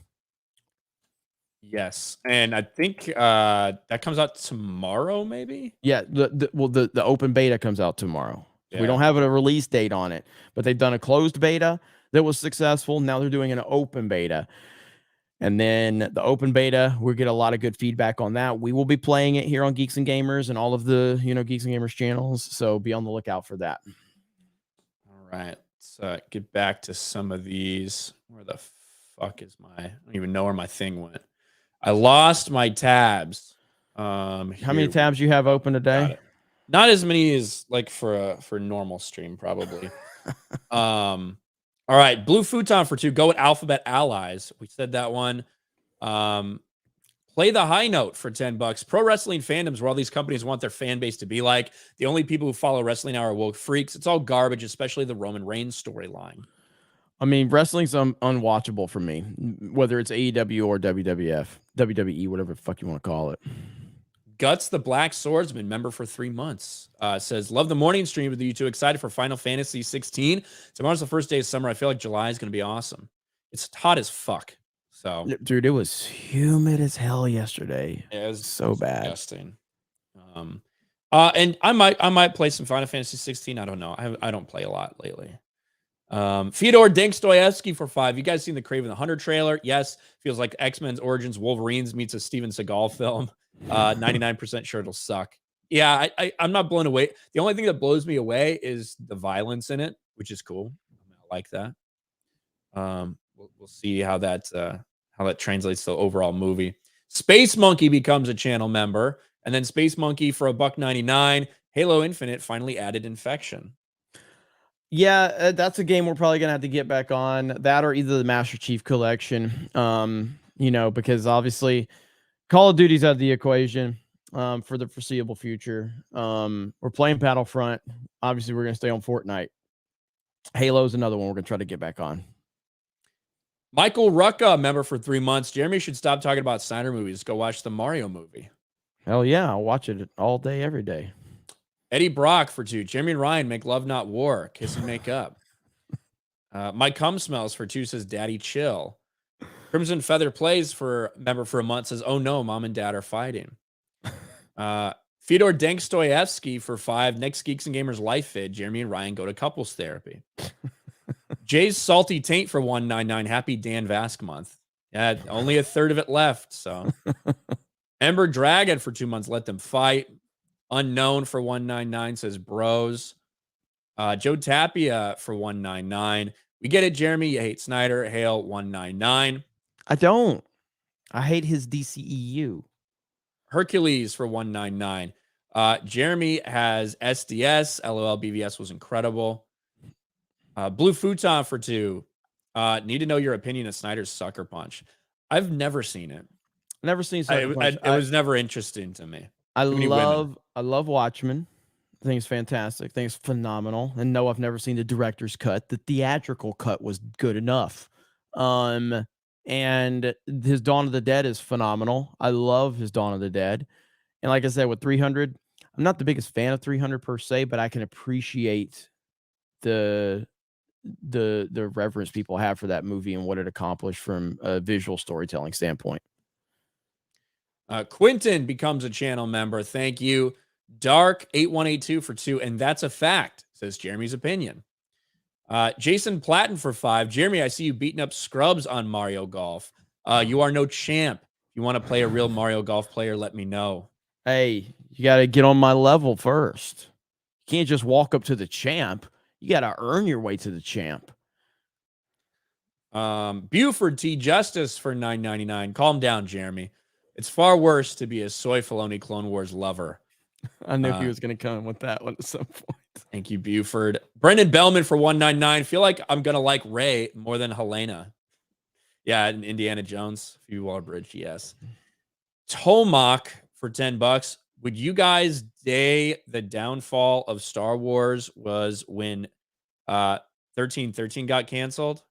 Yes, and I think that comes out tomorrow, maybe. Yeah, the open beta comes out tomorrow. So we don't have a release date on it, but they've done a closed beta that was successful. Now they're doing an open beta. And then the open beta, we'll get a lot of good feedback on that. We will be playing it here on Geeks and Gamers and all of the, Geeks and Gamers channels. So be on the lookout for that. All right. Let's get back to some of these. Where the fuck is I don't even know where my thing went. I lost my tabs. How many tabs you have open today? Not as many as like for a normal stream, probably. All right, Blue Futon for 2. Go with Alphabet Allies. We said that one. Play the High Note for $10. Pro wrestling fandoms, where all these companies want their fan base to be like. The only people who follow wrestling now are woke freaks. It's all garbage, especially the Roman Reigns storyline. I mean, wrestling's unwatchable for me, whether it's AEW or WWF, WWE, whatever the fuck you want to call it. Guts the Black Swordsman, member for 3 months, says, love the morning stream with you two. Excited for Final Fantasy 16. Tomorrow's the first day of summer. I feel like July is going to be awesome. It's hot as fuck. So, dude, it was humid as hell yesterday. Yeah, it was so bad. Disgusting. And I might play some Final Fantasy 16. I don't know. I don't play a lot lately. Fyodor Dostoevsky for 5. You guys seen the Kraven the Hunter trailer? Yes. Feels like X-Men's Origins Wolverines meets a Steven Seagal film. 99% sure it'll suck. Yeah, I'm not blown away. The only thing that blows me away is the violence in it, which is cool. I like that. We'll see how that translates to the overall movie. Space Monkey becomes a channel member, and then Space Monkey for $1.99. Halo Infinite finally added Infection. Yeah, that's a game we're probably gonna have to get back on. That or either the Master Chief Collection. Because obviously Call of Duty's out of the equation for the foreseeable future. We're playing Battlefront. Obviously, we're gonna stay on Fortnite. Halo's another one we're gonna try to get back on. Michael Rucka, member for 3 months. Jeremy should stop talking about Snyder movies. Go watch the Mario movie. Hell yeah, I'll watch it all day, every day. Eddie Brock for 2. Jeremy and Ryan make love, not war. Kiss and make up. Mike Cum Smells for 2 says, Daddy chill. Crimson Feather Plays for member for a month says, oh no, mom and dad are fighting. Fyodor Dostoevsky for 5. Next Geeks and Gamers Life Vid. Jeremy and Ryan go to couples therapy. Jay's Salty Taint for $1.99. Happy Dan Vask month. Yeah, only a third of it left. So Ember Dragon for 2 months. Let them fight. Unknown for $1.99 says bros. Joe Tapia for $1.99. We get it, Jeremy. You hate Snyder. Hale $1.99. I don't. I hate his DCEU. Hercules for $1.99. Jeremy has SDS. LOL BVS was incredible. Blue Futon for 2. Need to know your opinion of Snyder's Sucker Punch. I've never seen it. Never seen Sucker Punch. It was never interesting to me. I love Watchmen. I think it's fantastic. I think it's phenomenal. And no, I've never seen the director's cut. The theatrical cut was good enough. And his Dawn of the Dead is phenomenal. I love his Dawn of the Dead. And like I said, with 300, I'm not the biggest fan of 300 per se, but I can appreciate the reverence people have for that movie and what it accomplished from a visual storytelling standpoint. Quentin becomes a channel member. Thank you. Dark8182 for 2. And that's a fact, says Jeremy's opinion. Jason Platten for 5. Jeremy, I see you beating up scrubs on Mario Golf. You are no champ. If you want to play a real Mario Golf player, let me know. Hey, you got to get on my level first. You can't just walk up to the champ. You got to earn your way to the champ. Buford T. Justice for $9.99. Calm down, Jeremy. It's far worse to be a Soy Filoni Clone Wars lover. I knew he was going to come with that one at some point. Thank you, Buford. Brendan Bellman for $1.99. Feel like I'm going to like Ray more than Helena. Yeah, and Indiana Jones. Few Wall Bridge, yes. Tomac for $10. Would you guys say the downfall of Star Wars was when 1313 got canceled?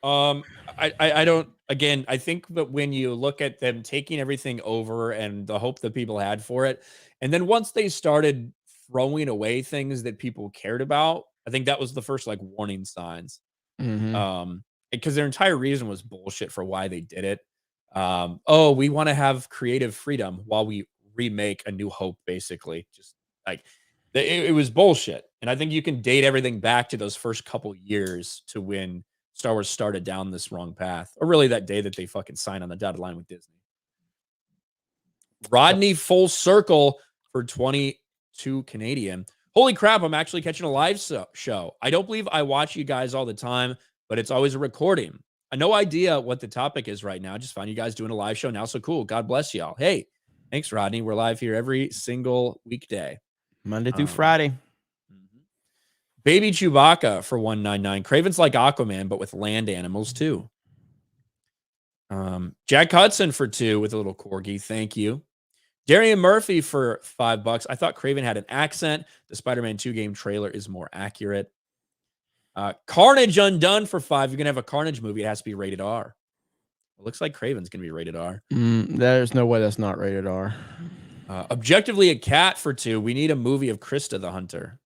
I don't, again, I think that when you look at them taking everything over and the hope that people had for it, and then once they started throwing away things that people cared about, I think that was the first like warning signs. Because their entire reason was bullshit for why they did it. Oh, we want to have creative freedom while we remake A New Hope, basically. Just like it was bullshit. And I think you can date everything back to those first couple years to when Star Wars started down this wrong path, or really that day that they fucking signed on the dotted line with Disney. Rodney Full Circle for 22 Canadian. Holy crap, I'm actually catching a live show. I don't believe I watch you guys all the time, but it's always a recording. I no idea what the topic is right now. Just found you guys doing a live show now. So cool. God bless y'all. Hey, thanks, Rodney. We're live here every single weekday. Monday through Friday. Baby Chewbacca for $1.99. Craven's like Aquaman, but with land animals too. Jack Hudson for $2 with a little corgi. Thank you. Darian Murphy for $5. I thought Craven had an accent. The Spider-Man 2 game trailer is more accurate. Carnage Undone for $5. You're going to have a Carnage movie. It has to be rated R. It looks like Craven's going to be rated R. There's no way that's not rated R. Objectively a Cat for $2. We need a movie of Krista the Hunter.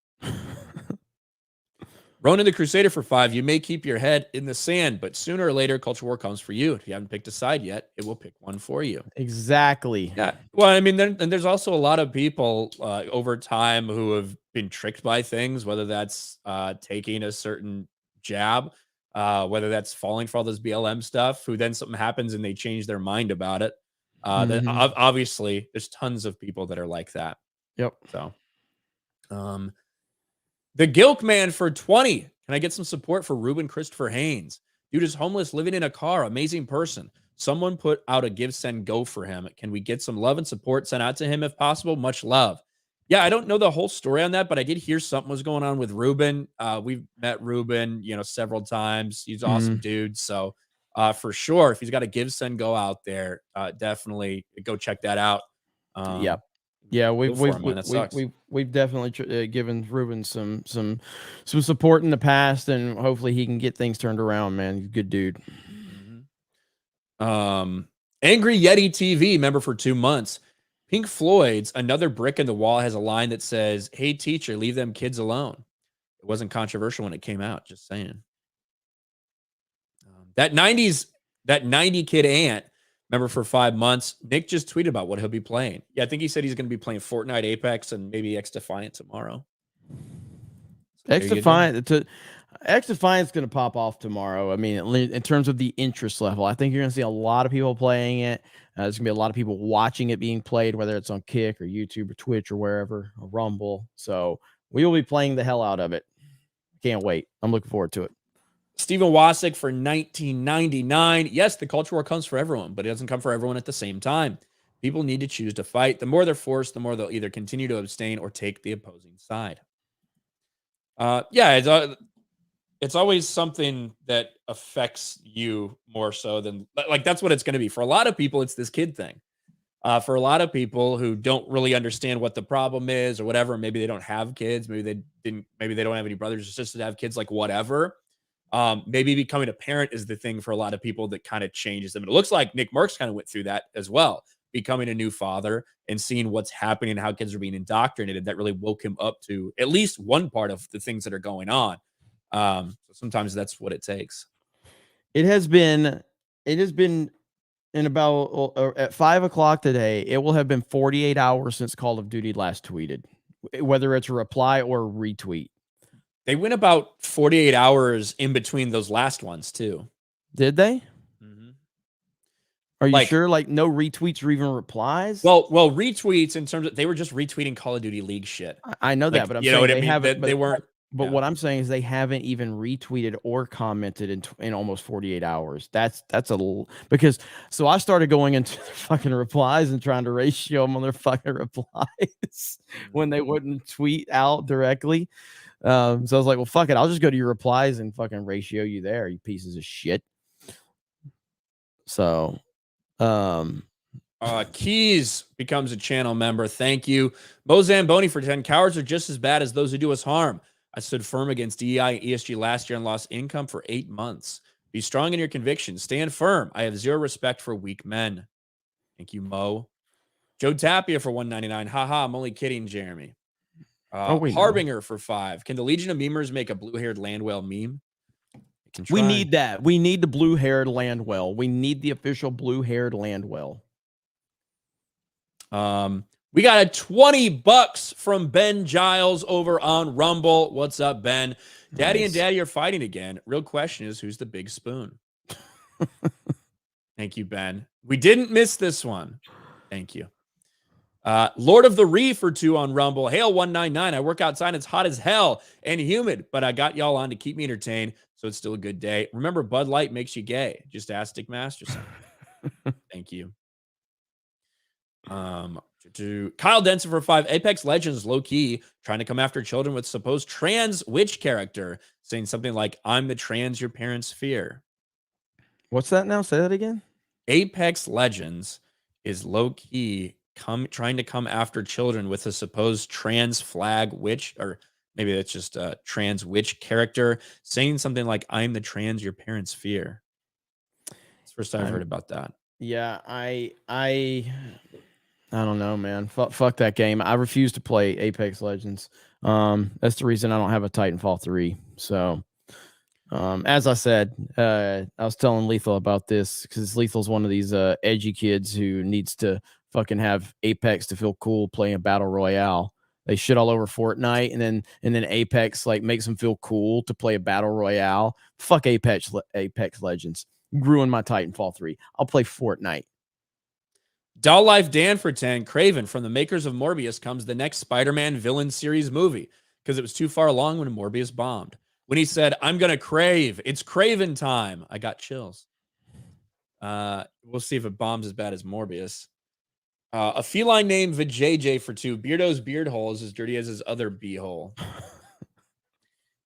Ronan the Crusader for $5. You may keep your head in the sand, but sooner or later, Culture War comes for you. If you haven't picked a side yet, it will pick one for you. Exactly. Yeah. Well, I mean, there's also a lot of people over time who have been tricked by things, whether that's taking a certain jab, whether that's falling for all this BLM stuff, who then something happens and they change their mind about it. Then obviously, there's tons of people that are like that. Yep. So, the Gilk Man for 20. Can I get some support for Ruben Christopher Haynes? Dude is homeless, living in a car. Amazing person. Someone put out a give, send, go for him. Can we get some love and support sent out to him if possible? Much love. Yeah, I don't know the whole story on that, but I did hear something was going on with Ruben. We've met Ruben, several times. He's an awesome dude. So for sure, if he's got a give, send, go out there, definitely go check that out. Yep. Yeah, we've definitely given Ruben some support in the past, and hopefully he can get things turned around. Man, he's a good dude. Angry Yeti TV member for 2 months. Pink Floyd's Another Brick in the Wall has a line that says, "Hey teacher, leave them kids alone." It wasn't controversial when it came out. Just saying. That 90 Kid Ant. Remember, for 5 months, Nick just tweeted about what he'll be playing. Yeah, I think he said he's going to be playing Fortnite, Apex, and maybe X Defiant tomorrow. X Defiant is going to pop off tomorrow. I mean, in terms of the interest level, I think you're going to see a lot of people playing it. There's going to be a lot of people watching it being played, whether it's on Kick or YouTube or Twitch or wherever, or Rumble. So we will be playing the hell out of it. Can't wait. I'm looking forward to it. Stephen Wasik for $19.99. Yes, the culture war comes for everyone, but it doesn't come for everyone at the same time. People need to choose to fight. The more they're forced, the more they'll either continue to abstain or take the opposing side. It's always something that affects you more so than, like, that's what it's going to be. For a lot of people, it's this kid thing. For a lot of people who don't really understand what the problem is or whatever, maybe they don't have kids, maybe they don't have any brothers or sisters that have kids, like whatever. Maybe becoming a parent is the thing for a lot of people that kind of changes them. And it looks like Nickmercs kind of went through that as well, becoming a new father and seeing what's happening and how kids are being indoctrinated. That really woke him up to at least one part of the things that are going on. So sometimes that's what it takes. It has been in about at 5 o'clock today. It will have been 48 hours since Call of Duty last tweeted, whether it's a reply or a retweet. They went about 48 hours in between those last ones too. Did they? Are you Like, sure? Like no retweets or even replies? Well, retweets in terms of, they were just retweeting Call of Duty League shit. I know that, but I'm saying they haven't. They weren't. But what I'm saying is they haven't even retweeted or commented in almost 48 hours. That's a little, because so I started going into their fucking replies and trying to ratio them on their fucking replies when they wouldn't tweet out directly. So I was like, well, fuck it. I'll just go to your replies and fucking ratio you there, you pieces of shit. So, Keys becomes a channel member. Thank you. Mo Zamboni for 10. Cowards are just as bad as those who do us harm. I stood firm against DEI and ESG last year and lost income for 8 months. Be strong in your convictions. Stand firm. I have zero respect for weak men. Thank you, Mo. Joe Tapia for 199. Haha, I'm only kidding, Jeremy. Harbinger for 5. Can the Legion of Memers make a blue-haired land whale meme? We need that. We need the blue-haired land whale. We need the official blue-haired land whale. We got a $20 from Ben Giles over on Rumble. What's up, Ben? Daddy and Daddy are fighting again. Real question is, who's the big spoon? Thank you, Ben. We didn't miss this one. Thank you. Lord of the Reef for 2 on Rumble. Hail 199. I work outside. It's hot as hell and humid, but I got y'all on to keep me entertained, so it's still a good day. Remember, Bud Light makes you gay. Just ask Dick Masterson. Thank you. Kyle Denson for 5. Apex Legends low-key trying to come after children with supposed trans witch character, saying something like, I'm the trans your parents fear. What's that now? Say that again. Apex Legends is low-key trying to come after children with a supposed trans flag witch, or maybe that's just a trans witch character, saying something like, I'm the trans your parents fear. It's the first time I've heard about that. Yeah, I don't know, man. Fuck that game. I refuse to play Apex Legends. That's the reason I don't have a Titanfall 3. So, as I said, I was telling Lethal about this because Lethal's one of these edgy kids who needs to fucking have Apex to feel cool playing Battle Royale. They shit all over Fortnite, and then Apex like makes them feel cool to play a Battle Royale. Fuck Apex Legends. Ruined my Titanfall 3. I'll play Fortnite. Doll Life Dan for 10. Craven from the makers of Morbius comes the next Spider-Man villain series movie because it was too far along when Morbius bombed. When he said, I'm going to crave, it's Craven time, I got chills. We'll see if it bombs as bad as Morbius. A feline named Vijay for 2. Beardo's beard hole is as dirty as his other beehole.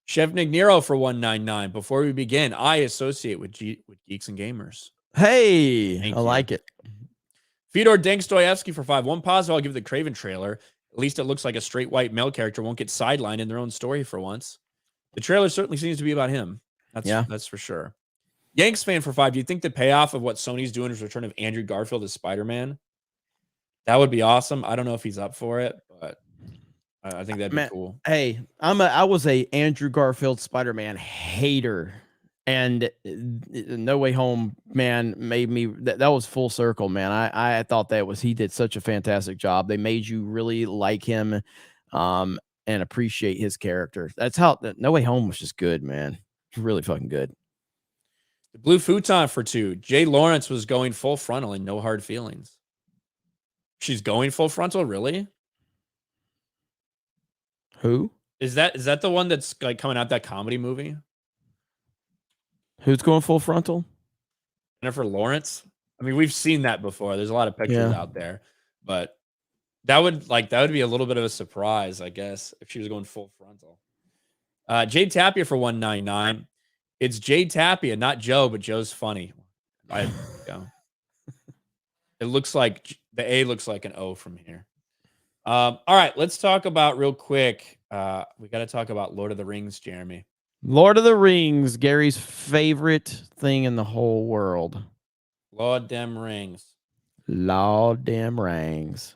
Chef Nick Nero for 199. Before we begin, I associate with Geeks and Gamers. Hey, I like it. Fyodor Dankstoyevsky for 5. One positive, I'll give the Craven trailer. At least it looks like a straight white male character won't get sidelined in their own story for once. The trailer certainly seems to be about him. That's for sure. Yanks fan for 5. Do you think the payoff of what Sony's doing is return of Andrew Garfield as Spider-Man? That would be awesome. I don't know if he's up for it, but I think that'd be cool. Hey, I was a Andrew Garfield Spider-Man hater, and No Way Home, man, made me that was full circle, man. I thought he did such a fantastic job. They made you really like him, and appreciate his character. That's how No Way Home was just good, man. Really fucking good. The Blue Futon for 2. Jay Lawrence was going full frontal and no hard feelings. She's going full frontal, really? Who? Is that the one that's like coming out, that comedy movie? Who's going full frontal? Jennifer Lawrence. I mean, we've seen that before. There's a lot of pictures out there, but that would be a little bit of a surprise, I guess, if she was going full frontal. Jade Tapia for 199. It's Jade Tapia, not Joe, but Joe's funny. It looks like the A looks like an O from here. All right, let's talk about real quick. We got to talk about Lord of the Rings, Jeremy. Lord of the Rings, Gary's favorite thing in the whole world. Lord damn rings. Lord damn rings.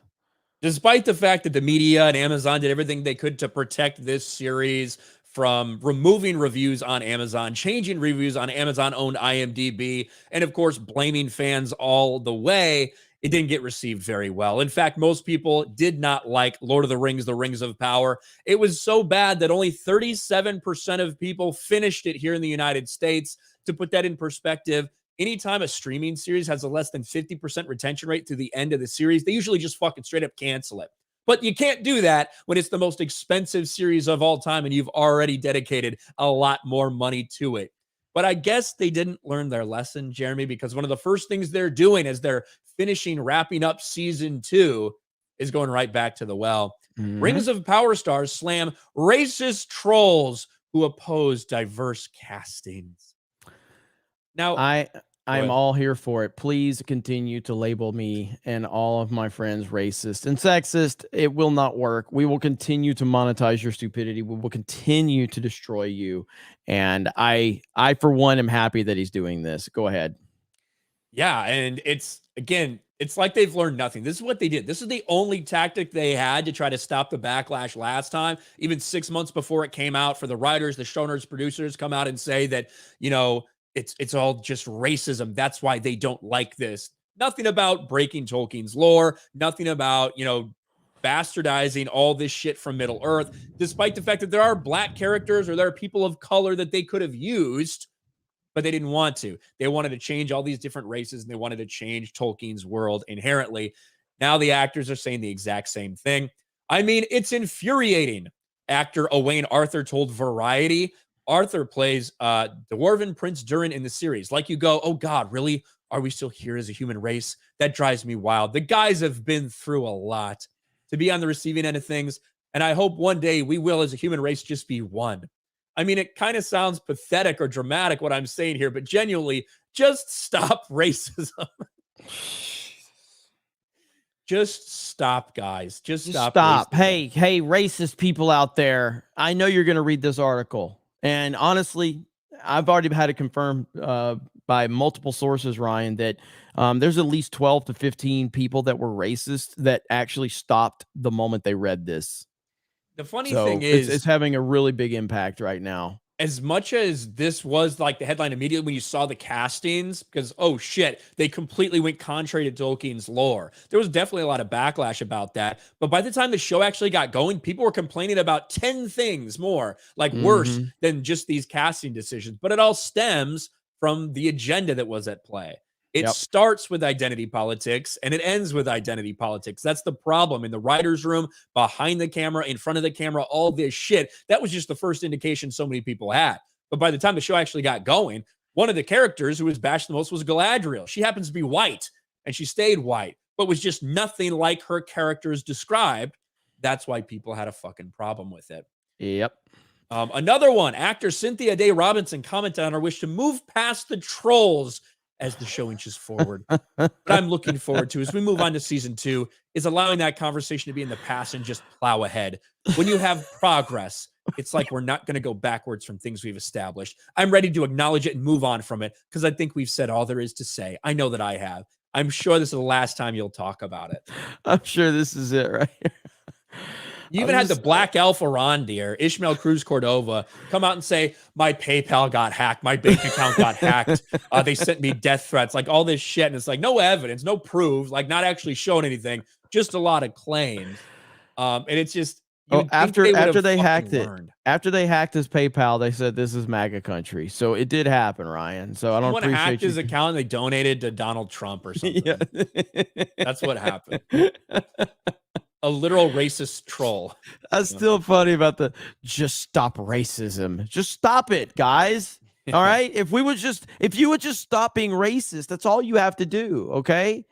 Despite the fact that the media and Amazon did everything they could to protect this series from removing reviews on Amazon, changing reviews on Amazon-owned IMDb, and of course, blaming fans all the way, it didn't get received very well. In fact, most people did not like Lord of the Rings, The Rings of Power. It was so bad that only 37% of people finished it here in the United States. To put that in perspective, anytime a streaming series has a less than 50% retention rate to the end of the series, they usually just fucking straight up cancel it. But you can't do that when it's the most expensive series of all time and you've already dedicated a lot more money to it. But I guess they didn't learn their lesson, Jeremy, because one of the first things they're doing as they're wrapping up season 2 is going right back to the well. Mm-hmm. Rings of Power stars slam racist trolls who oppose diverse castings. Now, I I'm ahead. all here for it. Please continue to label me and all of my friends racist and sexist. It will not work. We will continue to monetize your stupidity. We will continue to destroy you. And I for one am happy that he's doing this. Go ahead. Yeah, and it's like they've learned nothing. This is what they did. This is the only tactic they had to try to stop the backlash last time. Even 6 months before it came out, for the writers, the showrunners, producers come out and say that, it's all just racism. That's why they don't like this. Nothing about breaking Tolkien's lore, nothing about, bastardizing all this shit from Middle Earth, despite the fact that there are black characters or there are people of color that they could have used, but they didn't want to. They wanted to change all these different races and they wanted to change Tolkien's world inherently. Now the actors are saying the exact same thing. I mean, it's infuriating. Actor Owain Arthur told Variety, Arthur plays Dwarven Prince Durin in the series. Like, you go, oh God, really? Are we still here as a human race? That drives me wild. The guys have been through a lot to be on the receiving end of things. And I hope one day we will, as a human race, just be one. I mean, it kind of sounds pathetic or dramatic what I'm saying here, but genuinely, just stop racism. Just stop, guys. Just stop. Stop. Racism. Hey, racist people out there. I know you're going to read this article. And honestly, I've already had it confirmed by multiple sources, Ryan, that there's at least 12 to 15 people that were racist that actually stopped the moment they read this. The funny thing is, it's having a really big impact right now. As much as this was like the headline immediately when you saw the castings, because, oh shit, they completely went contrary to Tolkien's lore. There was definitely a lot of backlash about that. But by the time the show actually got going, people were complaining about 10 things more, like worse than just these casting decisions. But it all stems from the agenda that was at play. It starts with identity politics and it ends with identity politics. That's the problem in the writer's room, behind the camera, in front of the camera, all this shit. That was just the first indication so many people had. But by the time the show actually got going, one of the characters who was bashed the most was Galadriel. She happens to be white and she stayed white, but was just nothing like her characters described. That's why people had a fucking problem with it. Yep. Another one, actor Cynthia Day Robinson commented on her wish to move past the trolls as the show inches forward. What I'm looking forward to as we move on to season 2 is allowing that conversation to be in the past and just plow ahead. When you have progress, it's like we're not going to go backwards from things we've established. I'm ready to acknowledge it and move on from it because I think we've said all there is to say. I know that I have. I'm sure this is the last time you'll talk about it. I'm sure this is it right here. You even had the Black Elf Arondir, Ishmael Cruz Cordova, come out and say, my PayPal got hacked. My bank account got hacked. They sent me death threats, like all this shit. And it's like no evidence, no proof, like not actually showing anything, just a lot of claims. And it's just, after they hacked it, after they hacked his PayPal, they said this is MAGA country. So it did happen, Ryan. So I don't appreciate hacked his account and they donated to Donald Trump or something. Yeah. That's what happened. A literal racist troll. That's still funny about the just stop racism. Just stop it, guys. All right. If you would just stop being racist, that's all you have to do. Okay.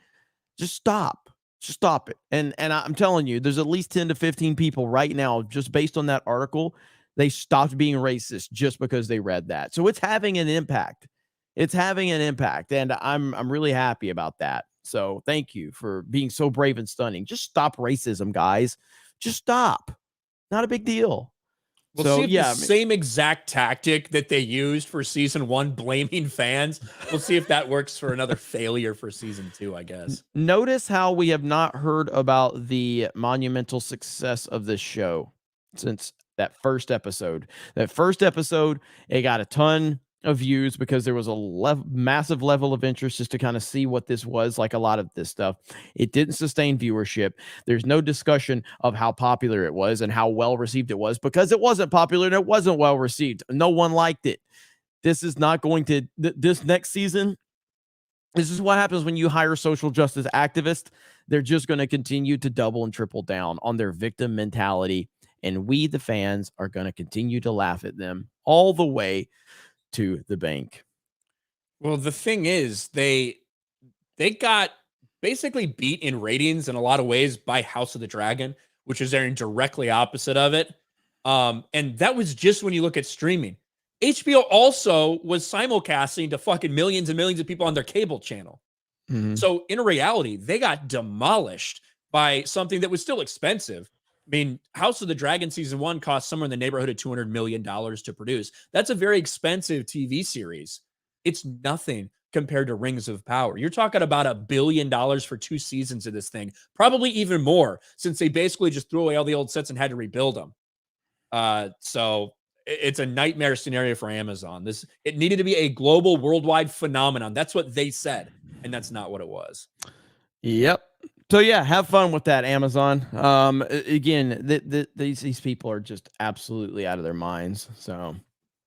Just stop. Just stop it. And I'm telling you, there's at least 10 to 15 people right now, just based on that article, they stopped being racist just because they read that. So it's having an impact. It's having an impact. And I'm really happy about that. So thank you for being so brave and stunning. Just stop racism, guys. Just stop. Not a big deal. We'll see if the same exact tactic that they used for season 1, blaming fans, we'll see if that works for another failure for season 2, I guess. Notice how we have not heard about the monumental success of this show since that first episode. That first episode, it got a ton of views because there was a massive level of interest just to kind of see what this was, like a lot of this stuff. It didn't sustain viewership. There's no discussion of how popular it was and how well received it was because it wasn't popular and it wasn't well received. No one liked it. This is not going to this next season. This is what happens when you hire social justice activists. They're just going to continue to double and triple down on their victim mentality. And we, the fans, are going to continue to laugh at them all the way to the bank. Well, the thing is, they got basically beat in ratings in a lot of ways by House of the Dragon, which is airing directly opposite of it. And that was just when you look at streaming. HBO also was simulcasting to fucking millions and millions of people on their cable channel. So in reality, they got demolished by something that was still expensive. I mean, House of the Dragon season 1 cost somewhere in the neighborhood of $200 million to produce. That's a very expensive TV series. It's nothing compared to Rings of Power. You're talking about $1 billion for 2 seasons of this thing, probably even more, since they basically just threw away all the old sets and had to rebuild them. So it's a nightmare scenario for Amazon. It needed to be a global, worldwide phenomenon. That's what they said, and that's not what it was. Yep. So yeah, have fun with that, Amazon. Again, these people are just absolutely out of their minds. So,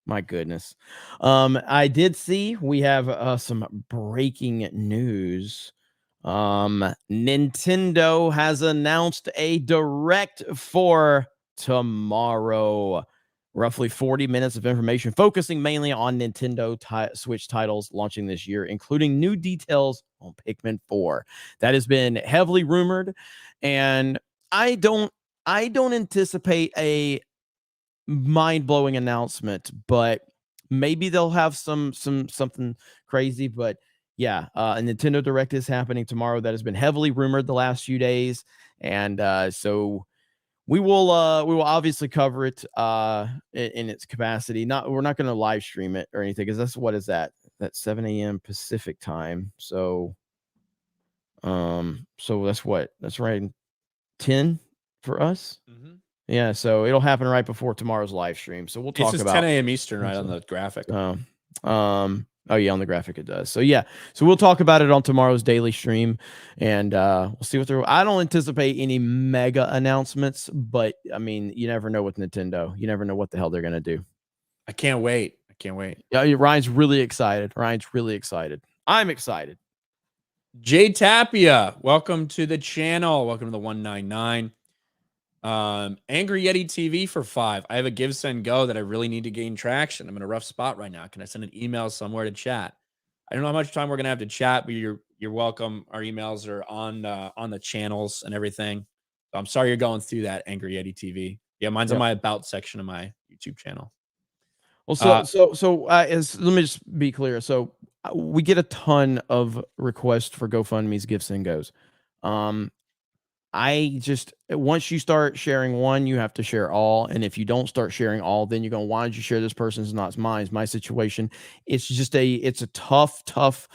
my goodness. I did see we have some breaking news. Nintendo has announced a direct for tomorrow. Roughly 40 minutes of information focusing mainly on Nintendo Switch titles launching this year, including new details on Pikmin 4. That has been heavily rumored, and I don't anticipate a mind-blowing announcement, but maybe they'll have something crazy. But yeah, a Nintendo Direct is happening tomorrow. That has been heavily rumored the last few days, and so we will obviously cover it in its capacity. We're not going to live stream it or anything, because that's 7 a.m. Pacific time. So that's right, 10 for us. Yeah, so it'll happen right before tomorrow's live stream. So we'll talk about 10 a.m. Eastern, right, on the graphic. Oh yeah, on the graphic it does. So yeah, so we'll talk about it on tomorrow's daily stream, and we'll see what they're. I don't anticipate any mega announcements, but I mean, you never know with Nintendo. You never know what the hell they're gonna do. I can't wait. Yeah, Ryan's really excited. I'm excited. Jay Tapia, welcome to the channel. Welcome to the 199. Angry Yeti TV for 5. I have a give, send, go that I really need to gain traction. I'm in a rough spot right now. Can I send an email somewhere to chat? I don't know how much time we're gonna have to chat, but you're welcome. Our emails are on the channels and everything. So I'm sorry you're going through that, Angry Yeti TV. Yeah, mine's on my about section of my YouTube channel. Well, let me just be clear. So we get a ton of requests for GoFundMe's gifts and goes. Once you start sharing one, you have to share all. And if you don't start sharing all, then you're going, why did you share this person's, not mine? My situation. It's a tough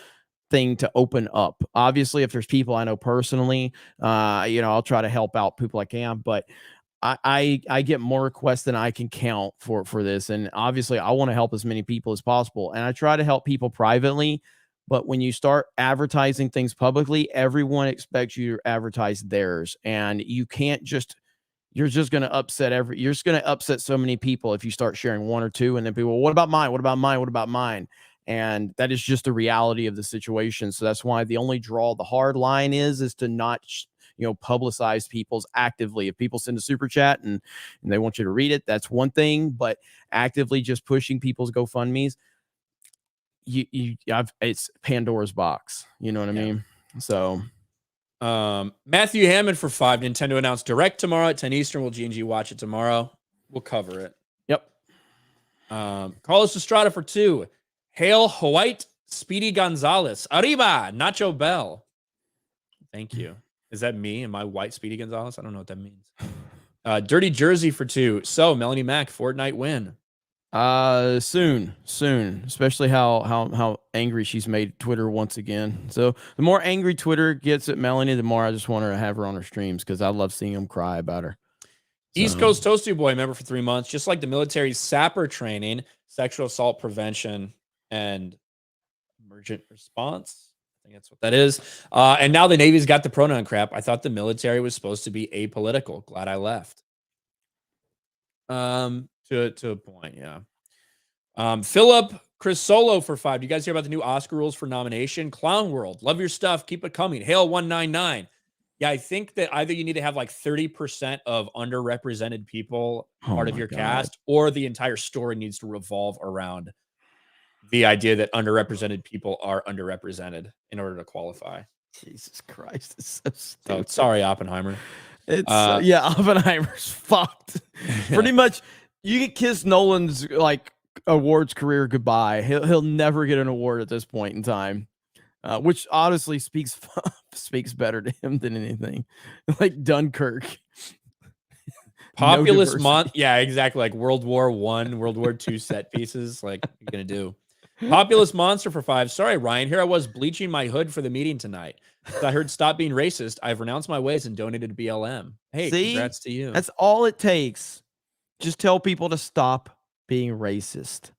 thing to open up. Obviously, if there's people I know personally, I'll try to help out people I can, but I get more requests than I can count for this. And obviously I want to help as many people as possible. And I try to help people privately. But when you start advertising things publicly, everyone expects you to advertise theirs. And you can't you're just going to upset so many people if you start sharing one or two. And then people, what about mine? What about mine? What about mine? And that is just the reality of the situation. So that's why the hard line is to not, publicize people's actively. If people send a super chat and they want you to read it, that's one thing. But actively just pushing people's GoFundMes, it's Pandora's box. You know what I mean? So Matthew Hammond for 5. Nintendo announced Direct tomorrow at 10 Eastern. Will G&G watch it tomorrow? We'll cover it. Yep. Carlos Estrada for 2. Hail White Speedy Gonzalez. Arriba, Nacho Bell. Thank you. Is that me? Am I White Speedy Gonzalez? I don't know what that means. Dirty Jersey for 2. So Melanie Mack, Fortnite win. Soon, especially how angry she's made Twitter once again. So the more angry Twitter gets at Melanie, the more I just want her to have her on her streams, because I love seeing them cry about her. East Coast Toasty Boy member for 3 months. Just like the military sapper training, sexual assault prevention, and emergent response. I think that's what that is. And now the Navy's got the pronoun crap. I thought the military was supposed to be apolitical. Glad I left. To a point, yeah. Philip Crisolo for 5. Do you guys hear about the new Oscar rules for nomination? Clown World, love your stuff. Keep it coming. Hail 199. Yeah, I think that either you need to have like 30% of underrepresented people part of your cast, or the entire story needs to revolve around the idea that underrepresented people are underrepresented in order to qualify. Jesus Christ, it's so stupid. Sorry, Oppenheimer. It's Oppenheimer's fucked. Pretty much, you can kiss Nolan's like awards career goodbye. He'll never get an award at this point in time, which honestly speaks better to him than anything. Like Dunkirk. Populous diversity. yeah, exactly. Like World War I, World War II set pieces. Like, what are you gonna do? Populous Monster for 5. Sorry, Ryan. Here I was bleaching my hood for the meeting tonight. I heard stop being racist. I've renounced my ways and donated to BLM. Hey, See? congrats to you. That's all it takes. Just tell people to stop being racist.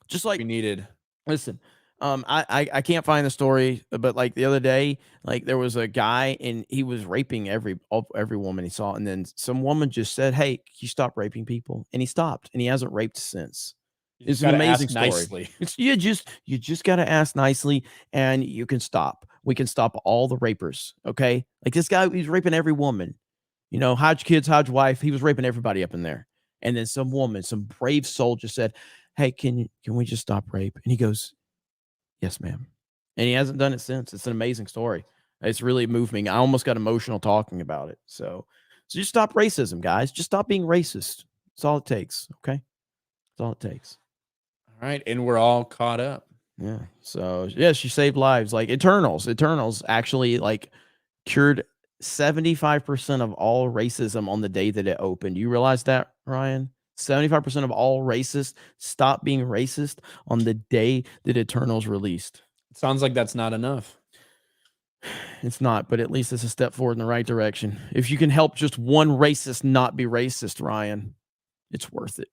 Just like we needed. Listen, I can't find the story, but like the other day, like there was a guy and he was raping every woman he saw, and then some woman just said, "Hey, can you stop raping people?" And he stopped, and he hasn't raped since. It's an amazing story. Nicely. You just got to ask nicely, and you can stop. We can stop all the rapers. Okay, like this guy, he's raping every woman. You know, hide your kids, hide your wife. He was raping everybody up in there. And then some woman, some brave soul, just said, "Hey, can we just stop rape?" And he goes, "Yes, ma'am." And he hasn't done it since. It's an amazing story. It's really moved me. I almost got emotional talking about it. So just stop racism, guys. Just stop being racist. That's all it takes. Okay, that's all it takes. All right, and we're all caught up. Yeah. So yeah, she saved lives. Like Eternals actually like cured 75% of all racism on the day that it opened. You realize that, Ryan? 75% of all racists stopped being racist on the day that Eternals released. It sounds like that's not enough. It's not, but at least it's a step forward in the right direction. If you can help just one racist not be racist, Ryan, it's worth it.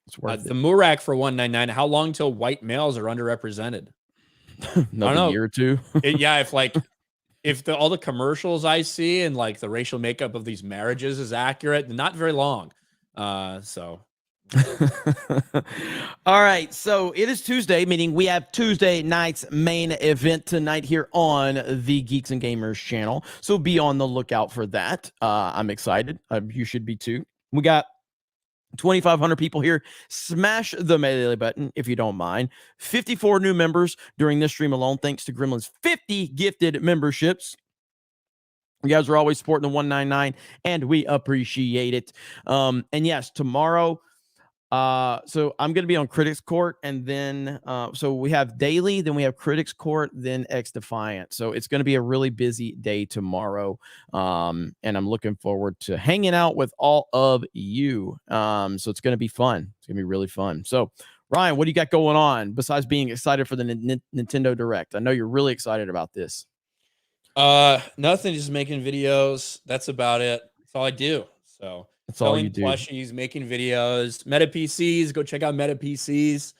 It's worth The Murak for 199. How long till white males are underrepresented? Another year or two. Yeah, if all the commercials I see and like the racial makeup of these marriages is accurate, not very long. So. All right, so it is Tuesday, meaning we have Tuesday night's main event tonight here on the Geeks and Gamers channel. So be on the lookout for that. I'm excited. You should be too. We got 2,500 people here. Smash the melee button if you don't mind. 54 new members during this stream alone, thanks to Gremlin's 50 gifted memberships. You guys are always supporting the 199, and we appreciate it. And yes, tomorrow, so I'm going to be on Critics Court, and then so we have daily, then we have Critics Court, then X Defiant. So it's going to be a really busy day tomorrow, and I'm looking forward to hanging out with all of you. So it's going to be fun. It's going to be really fun. So Ryan, what do you got going on besides being excited for the Nintendo Direct? I know you're really excited about this. Nothing, just making videos. That's about it. That's all I do. So that's all you do. Plushies, making videos, Meta PCs. Go check out Meta PCs.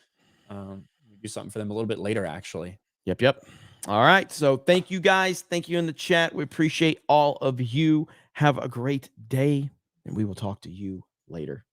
Do something for them a little bit later, actually. Yep. All right. So thank you guys. Thank you in the chat. We appreciate all of you. Have a great day, and we will talk to you later.